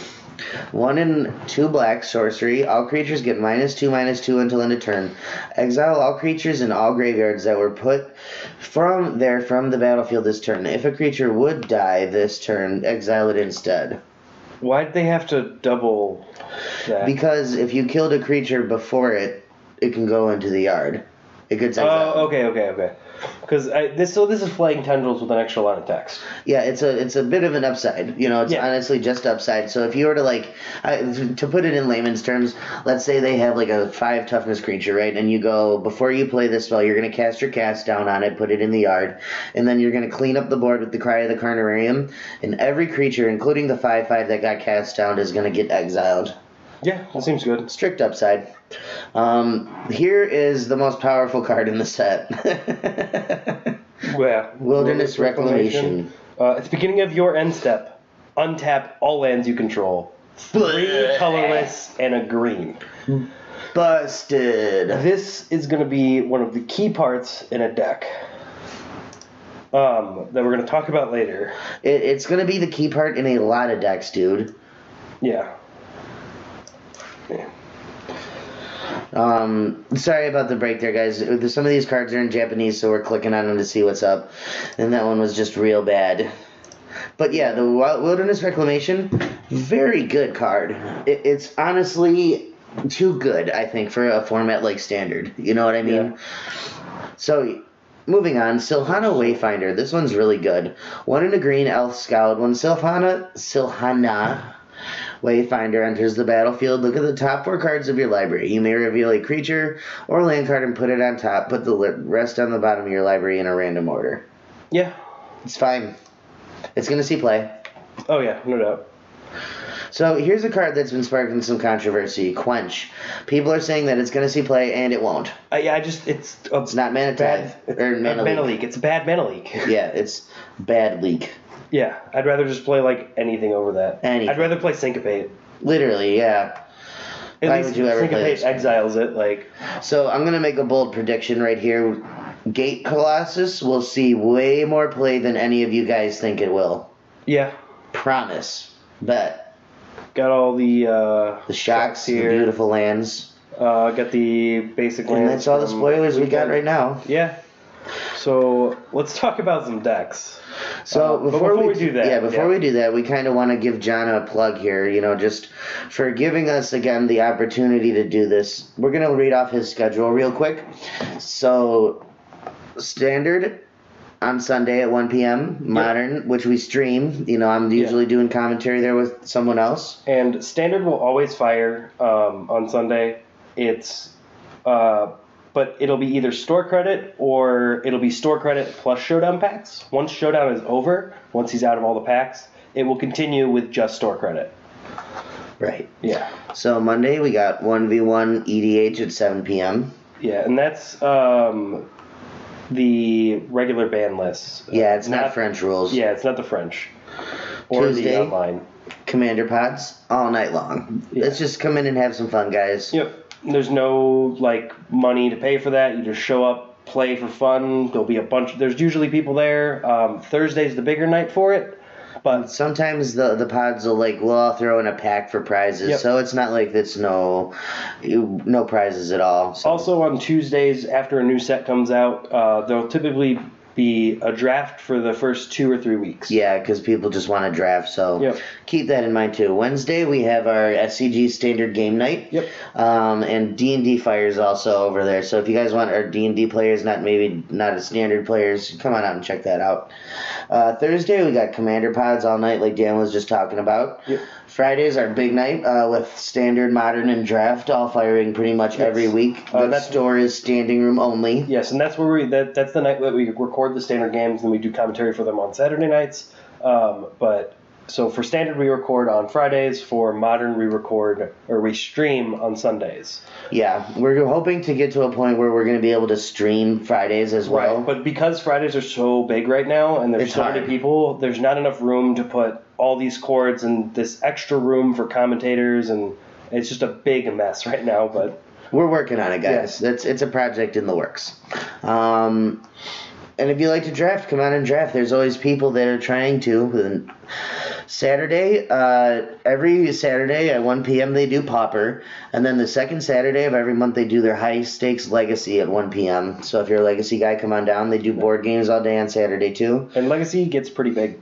1 and 2 black, sorcery. All creatures get -2/-2 until end of turn. Exile all creatures in all graveyards that were put from the battlefield this turn. If a creature would die this turn, exile it instead. Why'd they have to double that? Because if you killed a creature before it can go into the yard. It gets exiled. Oh, okay. Because this is Flaying Tendrils with an extra line of text. Yeah, it's a bit of an upside. It's honestly just upside. So if you were to to put it in layman's terms, let's say they have like a 5 toughness creature, right? And you go, before you play this spell, you're going to cast your cast down on it, put it in the yard, and then you're going to clean up the board with the Cry of the Carnararium, and every creature, including the 5/5 that got cast down, is going to get exiled. Yeah, that seems good. Strict upside. Here is the most powerful card in the set. Wilderness Reclamation. At the beginning of your end step, untap all lands you control. 3 colorless and a green. Busted. This is going to be one of the key parts in a deck that we're going to talk about later. It's going to be the key part in a lot of decks, dude. Yeah. Sorry about the break there, guys. Some of these cards are in Japanese, so we're clicking on them to see what's up. And that one was just real bad. But yeah, the Wilderness Reclamation, very good card. It's honestly too good, I think, for a format like Standard. You know what I mean? Yeah. So, moving on, Silhana Wayfinder. This one's really good. 1 and a green, Elf Scout. When Silhana Wayfinder enters the battlefield, look at the top 4 cards of your library. You may reveal a creature or land card and put it on top. Put the rest on the bottom of your library in a random order. Yeah. It's fine. It's going to see play. Oh, yeah, no doubt. So here's a card that's been sparking some controversy, Quench. People are saying that it's going to see play, and it won't. It's not mana tag, or mana leak. It's a bad mana leak. Yeah, it's bad leak. Yeah, I'd rather just play, like, anything over that. Anything. I'd rather play Syncopate. Literally, yeah. Why would you ever play this? Exiles it, like... So I'm going to make a bold prediction right here. Gate Colossus will see way more play than any of you guys think it will. Yeah. Promise. Bet. Got all the shocks here. The beautiful lands. Got the basic lands. And that's all the spoilers we got right now. Yeah. So let's talk about some decks. So before we do that, we kind of want to give John a plug here, just for giving us again the opportunity to do this. We're going to read off his schedule real quick. So Standard on Sunday at 1 p.m. Modern, which we stream. I'm usually doing commentary there with someone else. And Standard will always fire on Sunday. But it'll be either store credit or it'll be store credit plus Showdown packs. Once Showdown is over, once he's out of all the packs, it will continue with just store credit. Right. Yeah. So Monday we got 1v1 EDH at 7 p.m. Yeah, and that's the regular ban list. Yeah, it's not French rules. Yeah, it's not the French. Or Tuesday, the online. Commander pods all night long. Yeah. Let's just come in and have some fun, guys. Yep. There's no, money to pay for that. You just show up, play for fun. There'll be there's usually people there. Thursday's the bigger night for it. But sometimes the pods will we'll all throw in a pack for prizes, yep. So it's not like it's no prizes at all. So. Also on Tuesdays after a new set comes out, there'll typically be a draft for the first 2 or 3 weeks. Yeah, because people just want to draft, so yep. Keep that in mind too. Wednesday we have our SCG standard game night. Yep. And D&D fires also over there. So if you guys want our D&D players, not as standard players, come on out and check that out. Thursday we got Commander pods all night, like Dan was just talking about. Yep. Friday's our big night with standard, modern, and draft all firing pretty much every week. The store is standing room only. Yes, and that's where that's the night that we record the standard games and we do commentary for them on Saturday nights. So for standard we record on Fridays. For modern we stream on Sundays. Yeah, we're hoping to get to a point where we're going to be able to stream Fridays as well. Right, but because Fridays are so big right now and there's so many people, there's not enough room to put all these cords and this extra room for commentators, and it's just a big mess right now. But we're working on it, guys. Yeah. It's a project in the works. And if you like to draft, come on and draft. There's always people that are trying to. Saturday, every Saturday at 1 p.m. they do Pauper. And then the second Saturday of every month they do their high stakes Legacy at 1 p.m. So if you're a Legacy guy, come on down. They do board games all day on Saturday too. And Legacy gets pretty big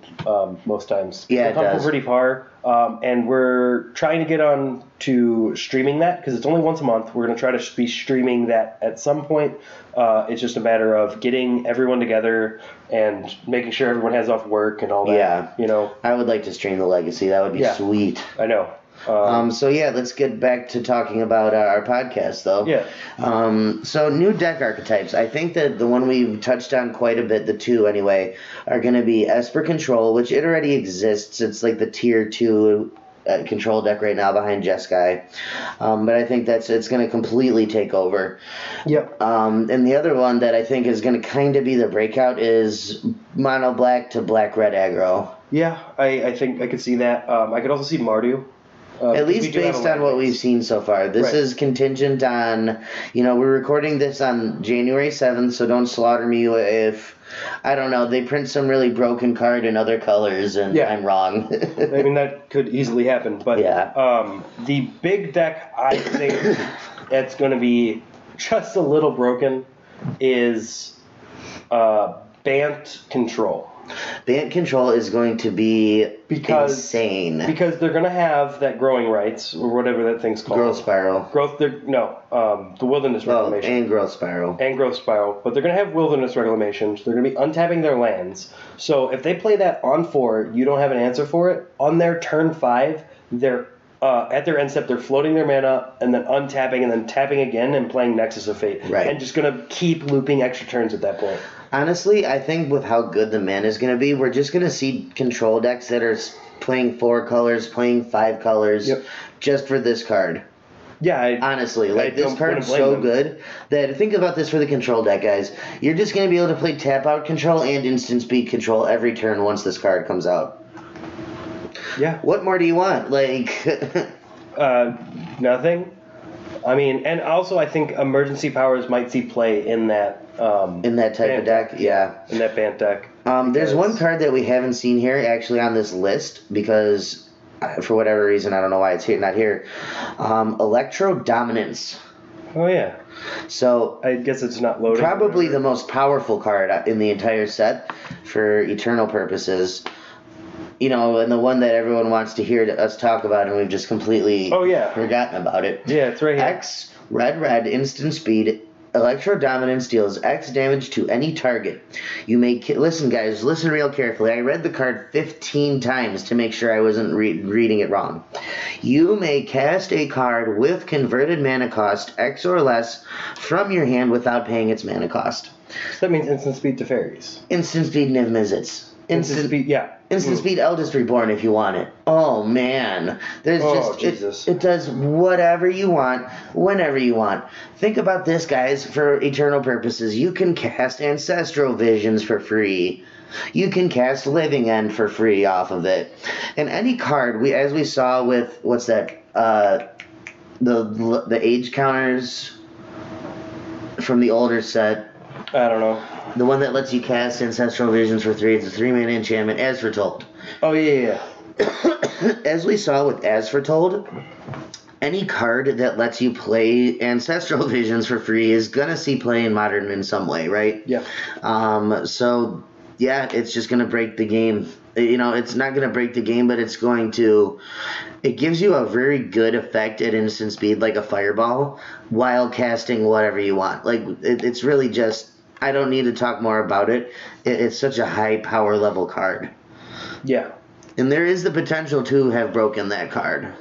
most times. Yeah, it does. Pretty far. And we're trying to get on to streaming that because it's only once a month. We're going to try to be streaming that at some point. It's just a matter of getting everyone together and making sure everyone has off work and all that. Yeah. I would like to stream the Legacy. That would be sweet. I know. So let's get back to talking about our podcast, though. Yeah. So new deck archetypes. I think that the one we've touched on quite a bit, the two anyway, are going to be Esper Control, which it already exists. It's like the tier 2 control deck right now behind Jeskai. But I think it's going to completely take over. Yep. And the other one that I think is going to kind of be the breakout is mono black to black red aggro. Yeah, I think I could see that. I could also see Mardu. At least based on what we've seen so far. This is contingent on, we're recording this on January 7th, so don't slaughter me if, I don't know, they print some really broken card in other colors and I'm wrong. I mean, that could easily happen. But the big deck I think that's going to be just a little broken is Bant Control. Bant Control is going to be insane. Because they're going to have that growing rights, or whatever that thing's called. Growth Spiral. The Wilderness Reclamation. And Growth Spiral. But they're going to have Wilderness Reclamations. They're going to be untapping their lands. So if they play that on 4, you don't have an answer for it. On their turn 5, they're at their end step, they're floating their mana and then untapping and then tapping again and playing Nexus of Fate. Right. And just going to keep looping extra turns at that point. Honestly, I think with how good the mana is going to be, we're just going to see control decks that are playing 4 colors, playing 5 colors, just for this card. Yeah, honestly, this card's so good that think about this for the control deck, guys. You're just going to be able to play tap out control and instant speed control every turn once this card comes out. Yeah. What more do you want? Nothing. I mean, and also I think emergency powers might see play in that type of deck, yeah. In that Bant deck. There's one card that we haven't seen here actually on this list because for whatever reason, I don't know why it's not here. Electro Dominance. Oh, yeah. So I guess it's not loaded. Probably the most powerful card in the entire set for Eternal purposes. And the one that everyone wants to hear us talk about, and we've just completely forgotten about it. Yeah, it's right here. X, red, instant speed. Electro Dominance deals X damage to any target. You may listen, guys. Listen real carefully. I read the card 15 times to make sure I wasn't reading it wrong. You may cast a card with converted mana cost X or less from your hand without paying its mana cost. So that means instant speed to fairies. Instant speed Niv Mizzets. Instant speed, yeah. Instant speed Eldest Reborn if you want it. Oh man, Jesus. It does whatever you want, whenever you want. Think about this, guys. For Eternal purposes, you can cast Ancestral Visions for free. You can cast Living End for free off of it. And any card, as we saw with what's that? The age counters from the older set. I don't know. The one that lets you cast Ancestral Visions for 3. It's a 3-mana enchantment, as foretold. Oh, yeah. As we saw with As Foretold, any card that lets you play Ancestral Visions for free is going to see play in Modern in some way, right? Yeah. So, yeah, it's just going to break the game. It's not going to break the game, but it's going to... It gives you a very good effect at instant speed, like a fireball, while casting whatever you want. It's really just... I don't need to talk more about it. It's such a high power level card. Yeah. And there is the potential to have broken that card.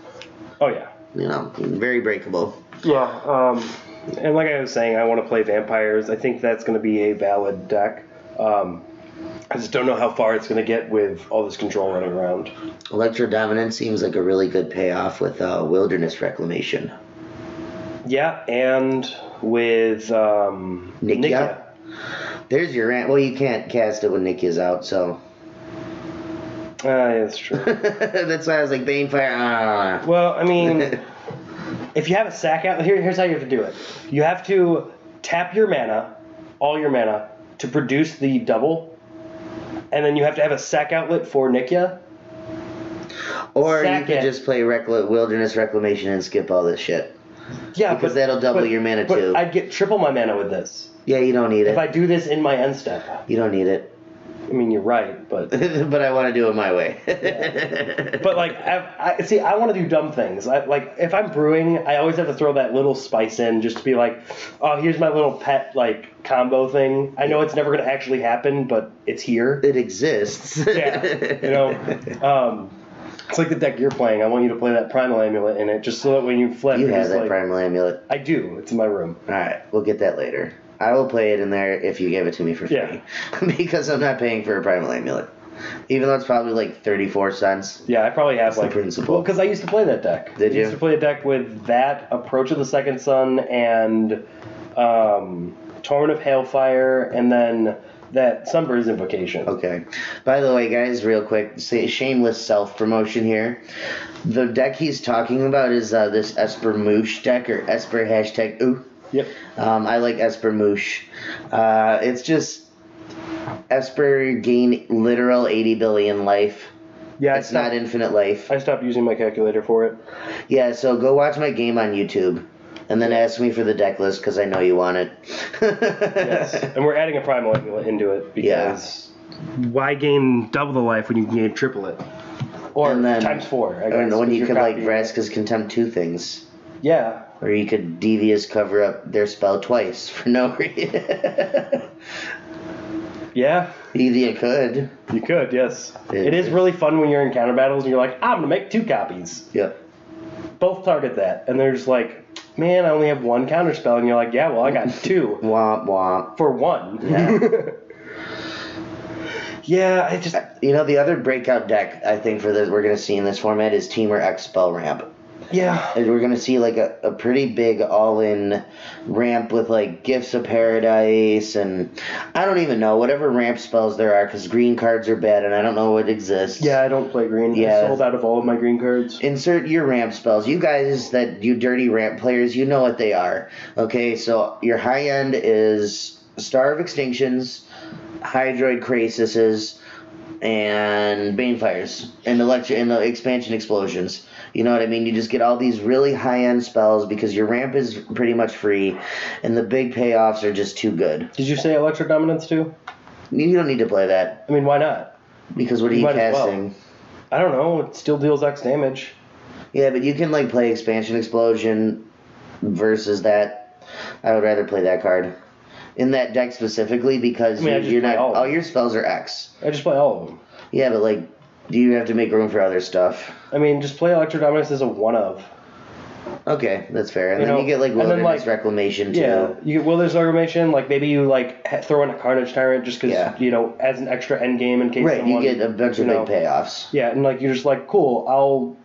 Oh, yeah. Very breakable. Yeah. And like I was saying, I want to play vampires. I think that's going to be a valid deck. I just don't know how far it's going to get with all this control running around. Electro Dominance seems like a really good payoff with Wilderness Reclamation. Yeah, and with Nikia. There's your rant. Well, you can't cast it when Nikia's out, so... Yeah, that's true. That's why I was like, Banefire. Well, I mean, if you have a sack out... Here's how you have to do it. You have to tap your mana, all your mana, to produce the double, and then you have to have a sack outlet for Nikia. Or you could just play Wilderness Reclamation and skip all this shit. Yeah, because that'll double your mana too. I'd get triple my mana with this. Yeah, you don't need it. If I do this in my end step. You don't need it. I mean, you're right, but... but I want to do it my way. Yeah. But, I want to do dumb things. If I'm brewing, I always have to throw that little spice in just to be like, oh, here's my little pet, combo thing. I know it's never going to actually happen, but it's here. It exists. Yeah. It's like the deck you're playing. I want you to play that Primal Amulet in it, just so that when you flip... You have that Primal Amulet. I do. It's in my room. All right. We'll get that later. I will play it in there if you give it to me for free. Yeah. Because I'm not paying for a Primal Amulet. Even though it's probably 34 cents. Yeah, I probably have the principle. Well, because I used to play that deck. Did you? I used to play a deck with that, Approach of the Second Sun, and Torrent of Hailfire, and then that Sunbird's Invocation. Okay. By the way, guys, real quick, shameless self-promotion here. The deck he's talking about is this Esper Moosh deck, or Esper #ooh. Yep. I like Esper Moosh. It's just Esper gain literal 80 billion life. Yeah, it's not infinite life. I stopped using my calculator for it. Yeah, so go watch my game on YouTube. And then ask me for the deck list because I know you want it. Yes, and we're adding a Primal Amulet into it because why gain double the life when you can gain triple it? Or then, times 4, I guess. Or when you could Vraska's Contempt 2 things. Yeah. Or you could Devious cover up their spell twice for no reason. Yeah. Either you could. You could, yes. It is really fun when you're in counter battles and you're like, I'm going to make 2 copies. Yep. Both target that. And there's man, I only have 1 counter spell. And you're like, yeah, well, I got 2. Womp womp. For 1. Yeah. Yeah, I just... The other breakout deck, I think, for this we're going to see in this format is Temur X Spell Ramp. Yeah. And we're going to see, like, a pretty big all-in ramp with, like, Gifts of Paradise and I don't even know, whatever ramp spells there are, because green cards are bad and I don't know what exists. Yeah, I don't play green. Yeah. I sold out of all of my green cards. Insert your ramp spells. You guys you dirty ramp players, you know what they are. Okay, so your high end is Star of Extinctions, Hydroid Crasises, and Banefires, and the expansion explosions. You know what I mean? You just get all these really high-end spells because your ramp is pretty much free, and the big payoffs are just too good. Did you say Electro Dominance too? You don't need to play that. I mean, why not? Because what are you casting? Well. I don't know. It still deals X damage. Yeah, but you can like play Expansion Explosion versus that. I would rather play that card. In that deck specifically because you're not all your spells are X. I just play all of them. Yeah, but like you have to make room for other stuff. I mean, just play Electro Dominance as a one of. Okay, that's fair. And then you get like Wilderness Reclamation too. Yeah, you get Wilderness Reclamation. Like maybe you like throw in a Carnage Tyrant just because as an extra end game in case. Right, you get a bunch of big payoffs. Yeah, and like you're just like cool. I'll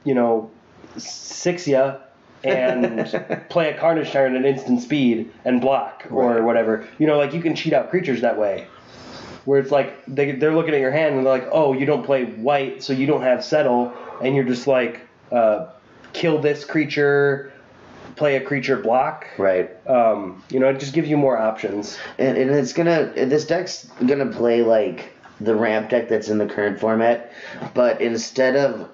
6 ya and play a Carnage Tyrant at instant speed and block or whatever. Like you can cheat out creatures that way. Where it's like they're looking at your hand and they're like, oh, you don't play white, so you don't have settle, and you're just like, kill this creature, play a creature block. Right. It just gives you more options. And this deck's gonna play like the ramp deck that's in the current format, but instead of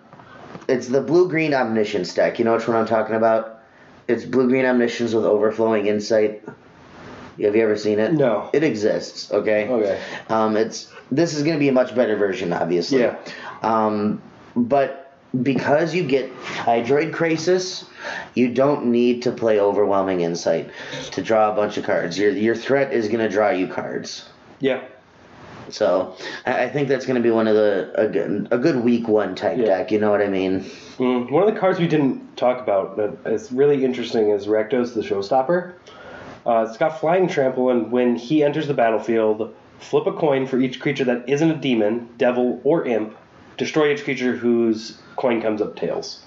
it's the blue-green Omniscience deck. You know which one I'm talking about? It's blue-green Omniscience with Overflowing Insight. Have you ever seen it? No. It exists, okay? Okay. This is going to be a much better version, obviously. Yeah. But because you get Hydroid Krasis, you don't need to play Overwhelming Insight to draw a bunch of cards. Your threat is going to draw you cards. Yeah. So I think that's going to be a good week one type deck. You know what I mean? One of the cards we didn't talk about that is really interesting is Rakdos the Showstopper. It's got Flying Trample, and when he enters the battlefield, flip a coin for each creature that isn't a demon, devil, or imp. Destroy each creature whose coin comes up tails.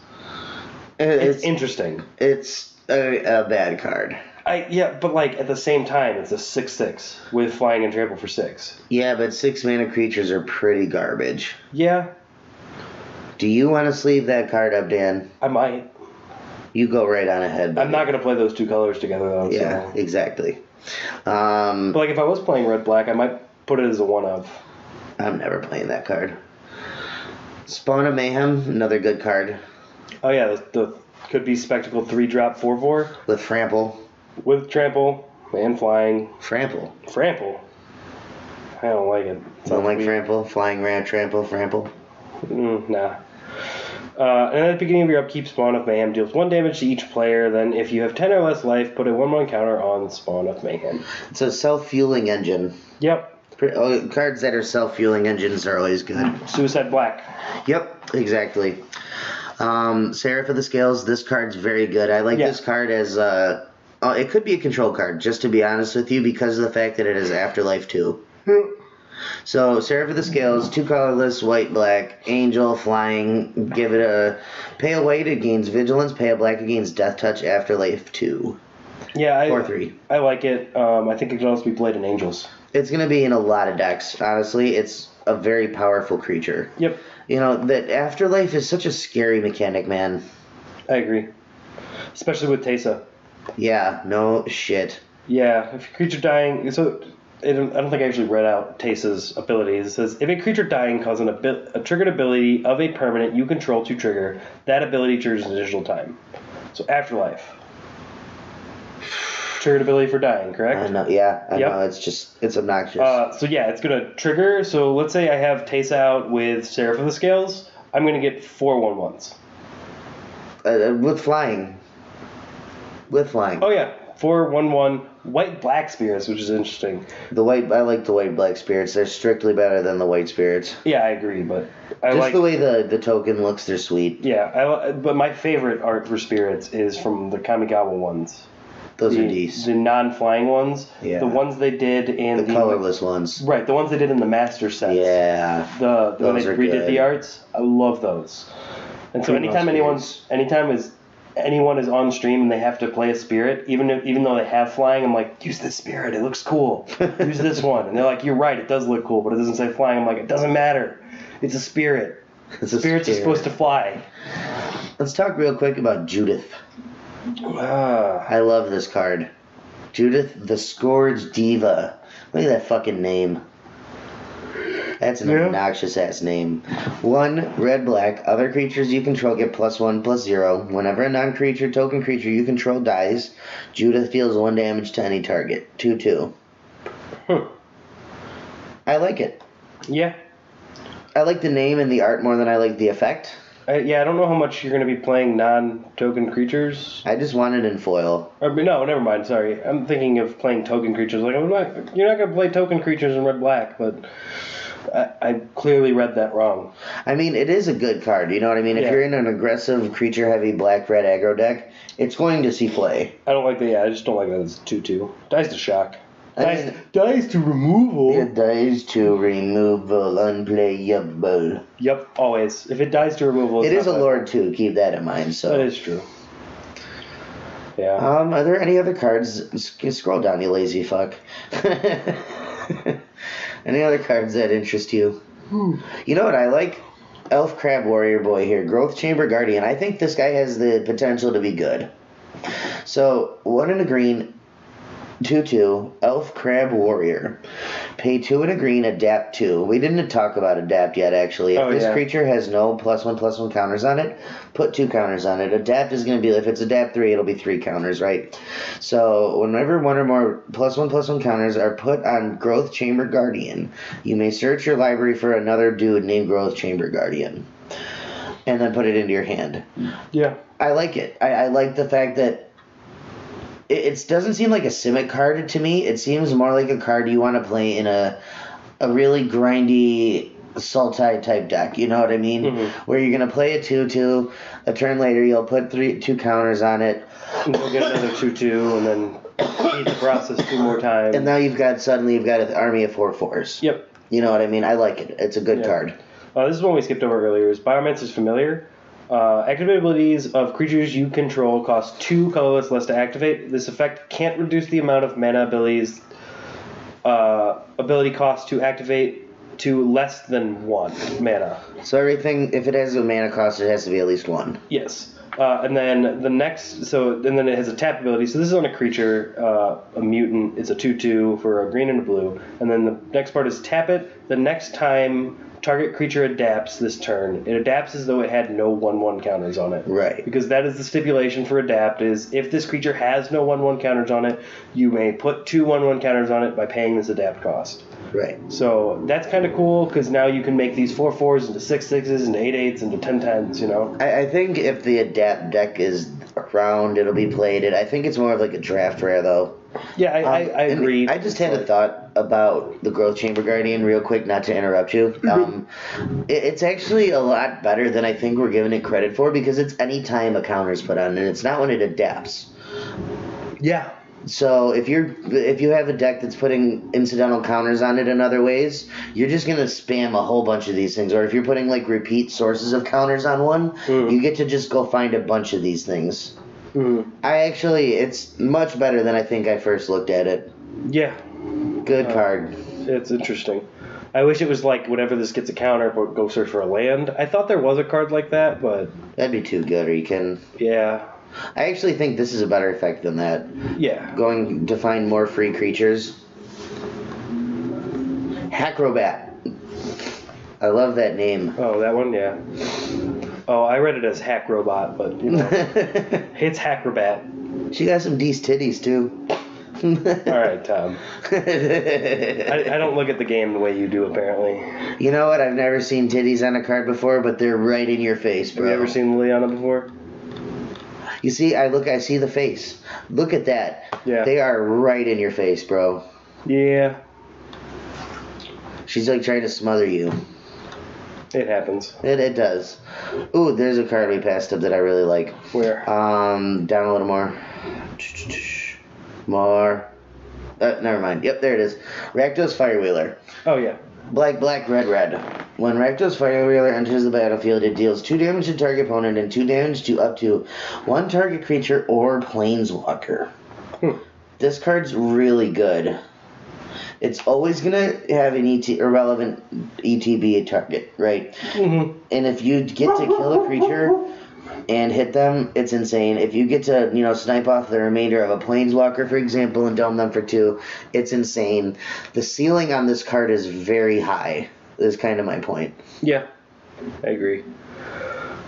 It's interesting. It's a bad card. But like at the same time, it's a 6/6 with Flying and Trample for 6. Yeah, but 6-mana creatures are pretty garbage. Yeah. Do you want to sleeve that card up, Dan? I might. You go right on ahead. I'm not going to play those two colors together, though. Yeah, exactly. But like if I was playing red-black, I might put it as a one-of. I'm never playing that card. Spawn of Mayhem, another good card. Oh yeah, the could be Spectacle 3-drop 4/4. With Trample. With Trample and Flying. Frample. I don't like it. Don't like Frample? Flying Ram, Trample, Frample? Nah. And at the beginning of your upkeep, Spawn of Mayhem deals 1 damage to each player. Then, if you have 10 or less life, put a 1/1 counter on Spawn of Mayhem. It's a self-fueling engine. Yep. Cards that are self-fueling engines are always good. Suicide Black. Yep, exactly. Seraph of the Scales, this card's very good. I like this card as it could be a control card, just to be honest with you, because of the fact that it has Afterlife 2. So, Seraph of the Scales, 2 colorless, white, black, angel, flying, give it a pay a white, it gains vigilance, pay a black, it gains death touch, Afterlife 2. Yeah, 4/3. I like it. I think it can also be played in angels. It's going to be in a lot of decks, honestly. It's a very powerful creature. Yep. That Afterlife is such a scary mechanic, man. I agree. Especially with Teysa. Yeah, no shit. Yeah, if a creature dying... So, I don't think I actually read out Teysa's abilities. It says, if a creature dying causes a triggered ability of a permanent you control to trigger, that ability triggers an additional time. So, Afterlife. Triggered ability for dying, correct? I know, I know, it's obnoxious. So yeah, it's going to trigger. So let's say I have Teysa out with Seraph of the Scales. I'm going to get 4 1/1s. With flying. Oh yeah, 4 1/1 white-black spirits, which is interesting. I like the white-black spirits. They're strictly better than the white spirits. Yeah, I agree, but the way the token looks, they're sweet. Yeah, but my favorite art for spirits is from the Kamigawa ones. Those are decent. The non-flying ones. Yeah. The ones they did in the colorless ones. Right, the ones they did in the master sets. Yeah. When they redid the arts. I love those. And so anytime anyone is on stream and they have to play a spirit, even though they have flying, I'm like, use this spirit, it looks cool. Use this one. And they're like, you're right, it does look cool, but it doesn't say flying. I'm like, it doesn't matter. It's a spirit. Spirits are supposed to fly. Let's talk real quick about Judith. I love this card. Judith, the Scourge Diva. Look at that fucking name. That's an obnoxious ass name. 1, red, black. Other creatures you control get +1/+0. Whenever a non-creature token creature you control dies, Judith deals 1 damage to any target. 2/2. I like it. Yeah. I like the name and the art more than I like the effect. I don't know how much you're going to be playing non-token creatures. I just want it in foil. No, never mind. Sorry, I'm thinking of playing token creatures. Like you're not going to play token creatures in red-black, but I clearly read that wrong. I mean, it is a good card. You know what I mean? If you're in an aggressive creature-heavy black-red aggro deck, it's going to see play. I don't like that. I just don't like that it's 2/2. Dies to shock. Dies to removal. It dies to removal, unplayable. Yep, always. If it dies to removal, it is a lord too. Keep that in mind. So that is true. Yeah. Are there any other cards? Scroll down, you lazy fuck. Any other cards that interest you? You know what I like? Elf Crab Warrior Boy here. Growth Chamber Guardian. I think this guy has the potential to be good. So 1 in a green. 2/2, Elf Crab Warrior. Pay 2 in a green, adapt 2. We didn't talk about adapt yet, actually. If this creature has no +1/+1 counters on it, put 2 counters on it. Adapt is going to be, if it's adapt 3, it'll be 3 counters, right? So whenever 1 or more +1/+1 counters are put on Growth Chamber Guardian, you may search your library for another dude named Growth Chamber Guardian. And then put it into your hand. Yeah. I like it. I like the fact that it doesn't seem like a Simic card to me. It seems more like a card you want to play in a really grindy Sultai type deck. You know what I mean? Mm-hmm. Where you're going to play a 2/2, a turn later you'll put 2 counters on it. And you'll get another 2/2, and then repeat the process 2 more times. And now you've got an army of 4/4s. Yep. You know what I mean? I like it. It's a good card. This is one we skipped over earlier. Is Biomancer's Familiar. Activate abilities of creatures you control cost 2 colorless less to activate. This effect can't reduce the amount of mana ability cost to activate to less than 1 mana. So everything, if it has a mana cost, it has to be at least 1. Yes. And then and then it has a tap ability. So this is on a creature, a mutant. It's a 2/2 for a green and a blue. And then the next part is tap it. The next time target creature adapts this turn, it adapts as though it had no 1/1 counters on it. Right. Because that is the stipulation for adapt, is if this creature has no 1/1 counters on it, you may put 2 1/1 counters on it by paying this adapt cost. Right. So that's kind of cool, because now you can make these 4/4s into 6/6s, into 8/8s, into 10/10s, you know? I think if the adapt deck is around, it'll be played. I think it's more of like a draft rare, though. Yeah, I agree. I just had a thought about the Growth Chamber Guardian real quick, not to interrupt you. It's actually a lot better than I think we're giving it credit for, because it's any time a counter's put on, and it's not when it adapts. Yeah. So if you have a deck that's putting incidental counters on it in other ways, you're just going to spam a whole bunch of these things. Or if you're putting like repeat sources of counters on one, you get to just go find a bunch of these things. It's much better than I think I first looked at it. Yeah. Good card. It's interesting. I wish it was like whenever this gets a counter, but go search for a land. I thought there was a card like that, but that'd be too good. Or you can. Yeah. I actually think this is a better effect than that. Yeah. Going to find more free creatures. Hackrobat. I love that name. Oh, that one, yeah. Oh, I read it as Hack Robot, but you know, it's Hackrobat. She got some decent titties too. All right, Tom. I don't look at the game the way you do, apparently. You know what? I've never seen titties on a card before, but they're right in your face, bro. Have you ever seen Liliana before? You see, I see the face. Look at that. Yeah. They are right in your face, bro. Yeah. She's like trying to smother you. It happens. It does. Ooh, there's a card we passed up that I really like. Where? Down a little more. More. Never mind. Yep, there it is. Rakdos Firewheeler. Oh, yeah. Black, red. When Rakdos Firewheeler enters the battlefield, it deals 2 damage to target opponent and 2 damage to up to 1 target creature or planeswalker. This card's really good. It's always going to have an irrelevant ETB target, right? Mm-hmm. And if you get to kill a creature and hit them, it's insane. If you get to, snipe off the remainder of a planeswalker, for example, and dome them for 2, it's insane. The ceiling on this card is very high, is kind of my point. Yeah, I agree.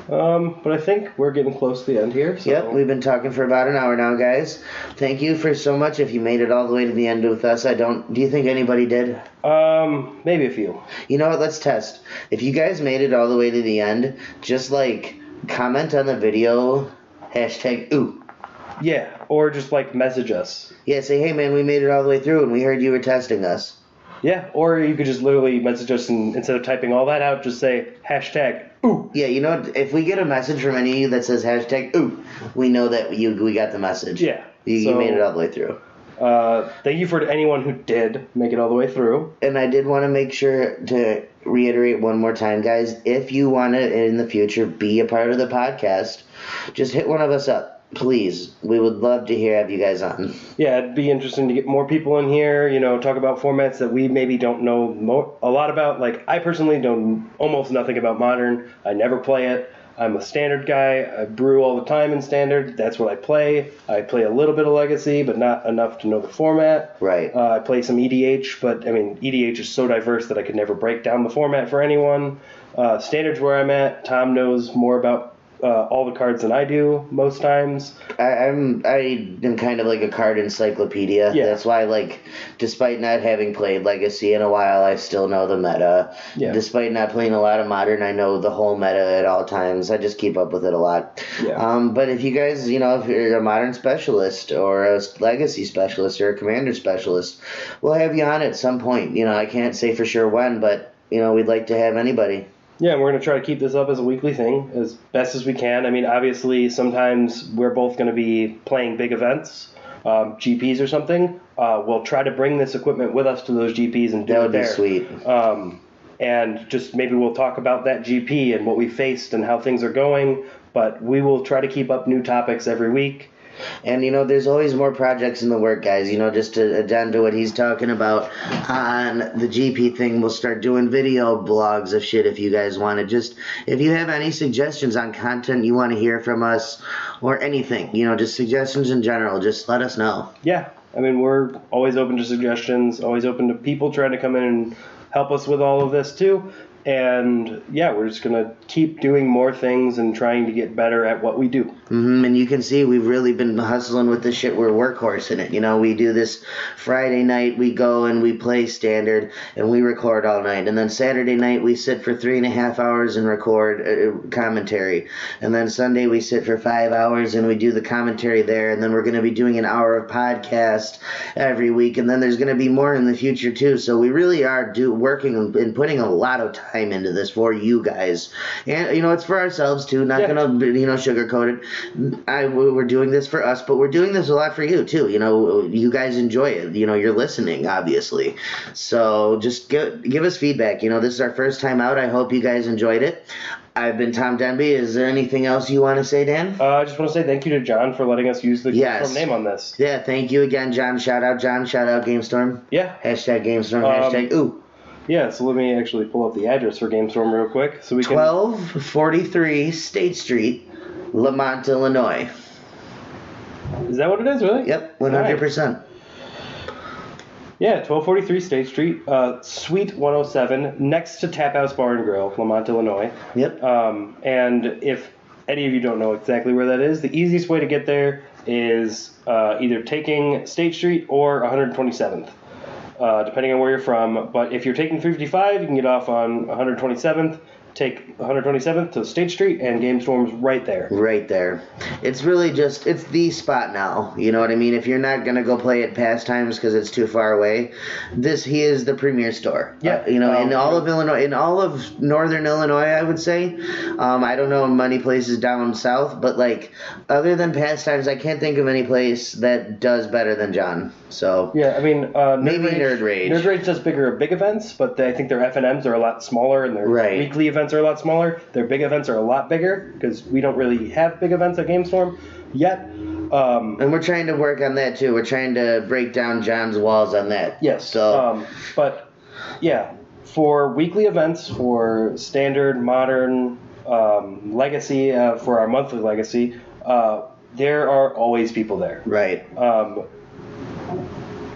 But I think we're getting close to the end here. So. Yep, we've been talking for about an hour now, guys. Thank you for so much if you made it all the way to the end with us. Do you think anybody did? Maybe a few. You know what, let's test. If you guys made it all the way to the end, just comment on the video, #ooh. Yeah, or just message us. Yeah, say, hey man, we made it all the way through and we heard you were testing us. Yeah, or you could just literally message us and instead of typing all that out, just say #ooh. Yeah, if we get a message from any of you that says #ooh, we know that we got the message. Yeah. You made it all the way through. Thank you for anyone who did make it all the way through. And I did want to make sure to reiterate one more time, guys, if you want to in the future be a part of the podcast, just hit one of us up. Please, we would love to have you guys on. Yeah, it'd be interesting to get more people in here, talk about formats that we maybe don't know a lot about. I personally know almost nothing about Modern. I never play it. I'm a Standard guy. I brew all the time in Standard. That's what I play. I play a little bit of Legacy, but not enough to know the format. Right. I play some EDH, but, EDH is so diverse that I could never break down the format for anyone. Standard's where I'm at. Tom knows more about all the cards than I do most times. I am kind of like a card encyclopedia. Yeah. That's why, despite not having played Legacy in a while, I still know the meta. Yeah. Despite not playing a lot of Modern, I know the whole meta at all times. I just keep up with it a lot. Yeah. But if you guys, if you're a Modern specialist or a Legacy specialist or a Commander specialist, we'll have you on at some point. I can't say for sure when, but, we'd like to have anybody. Yeah, and we're going to try to keep this up as a weekly thing as best as we can. Obviously, sometimes we're both going to be playing big events, GPs or something. We'll try to bring this equipment with us to those GPs and do it there. That would be sweet. And just maybe we'll talk about that GP and what we faced and how things are going. But we will try to keep up new topics every week. And, there's always more projects in the work, guys. Just to add to what he's talking about on the GP thing, we'll start doing video blogs of shit if you guys want to. Just, if you have any suggestions on content you want to hear from us or anything, just suggestions in general, just let us know. Yeah. We're always open to suggestions, always open to people trying to come in and help us with all of this, too. And, yeah, we're just going to keep doing more things and trying to get better at what we do. Mm-hmm. And you can see we've really been hustling with this shit. We're workhorse in it. We do this Friday night. We go and we play Standard and we record all night. And then Saturday night we sit for 3.5 hours and record commentary. And then Sunday we sit for 5 hours and we do the commentary there. And then we're going to be doing an hour of podcast every week. And then there's going to be more in the future, too. So we really are working and putting a lot of time into this for you guys, and it's for ourselves too. Not gonna sugarcoat it. We're doing this for us, but we're doing this a lot for you too. You guys enjoy it. You're listening, obviously. So just give us feedback. This is our first time out. I hope you guys enjoyed it. I've been Tom Denby. Is there anything else you want to say, Dan? I just want to say thank you to John for letting us use the Gamestorm name on this. Yeah, thank you again, John. Shout out, John. Shout out, Gamestorm. Yeah. #Gamestorm. #ooh. Yeah, so let me actually pull up the address for Gamestorm real quick. So we can 1243 State Street, Lamont, Illinois. Is that what it is, really? Yep, 100%. Yeah, 1243 State Street, Suite 107, next to Tap House Bar and Grill, Lamont, Illinois. Yep. And if any of you don't know exactly where that is, the easiest way to get there is either taking State Street or 127th. Depending on where you're from. But if you're taking 355, you can get off on 127th, take 127th to State Street, and Gamestorm's right there. Right there. It's really just, it's the spot now. You know what I mean? If you're not going to go play at Pastimes because it's too far away, he is the premier store. Yeah. In all of Illinois, in all of northern Illinois, I would say. I don't know many places down south, but like other than Pastimes, I can't think of any place that does better than John. So yeah, I mean, maybe Nerd Rage. Nerd Rage does big events, but I think their FNMs are a lot smaller, and their weekly events are a lot smaller. Their big events are a lot bigger because we don't really have big events at Gamestorm yet. And we're trying to work on that too. We're trying to break down John's walls on that. Yes. So, but yeah, for weekly events, for standard, modern, legacy, for our monthly legacy, there are always people there. Right.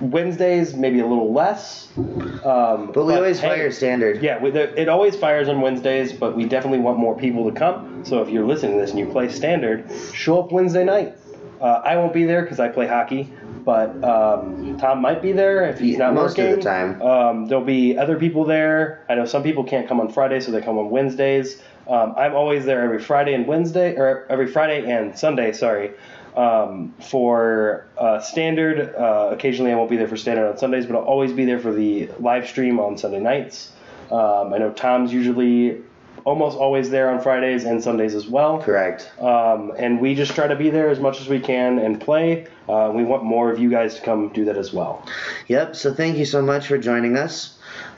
Wednesdays, maybe a little less. But we always fire standard. Yeah, it always fires on Wednesdays, but we definitely want more people to come. So if you're listening to this and you play standard, show up Wednesday night. I won't be there because I play hockey, but Tom might be there if he's not most working. Most of the time. There'll be other people there. I know some people can't come on Friday, so they come on Wednesdays. I'm always there every Friday and Sunday, sorry. For standard, occasionally I won't be there for standard on Sundays, but I'll always be there for the live stream on Sunday nights. I know Tom's usually almost always there on Fridays and Sundays as well. Correct. And we just try to be there as much as we can and play. We want more of you guys to come do that as well. Yep, so thank you so much for joining us.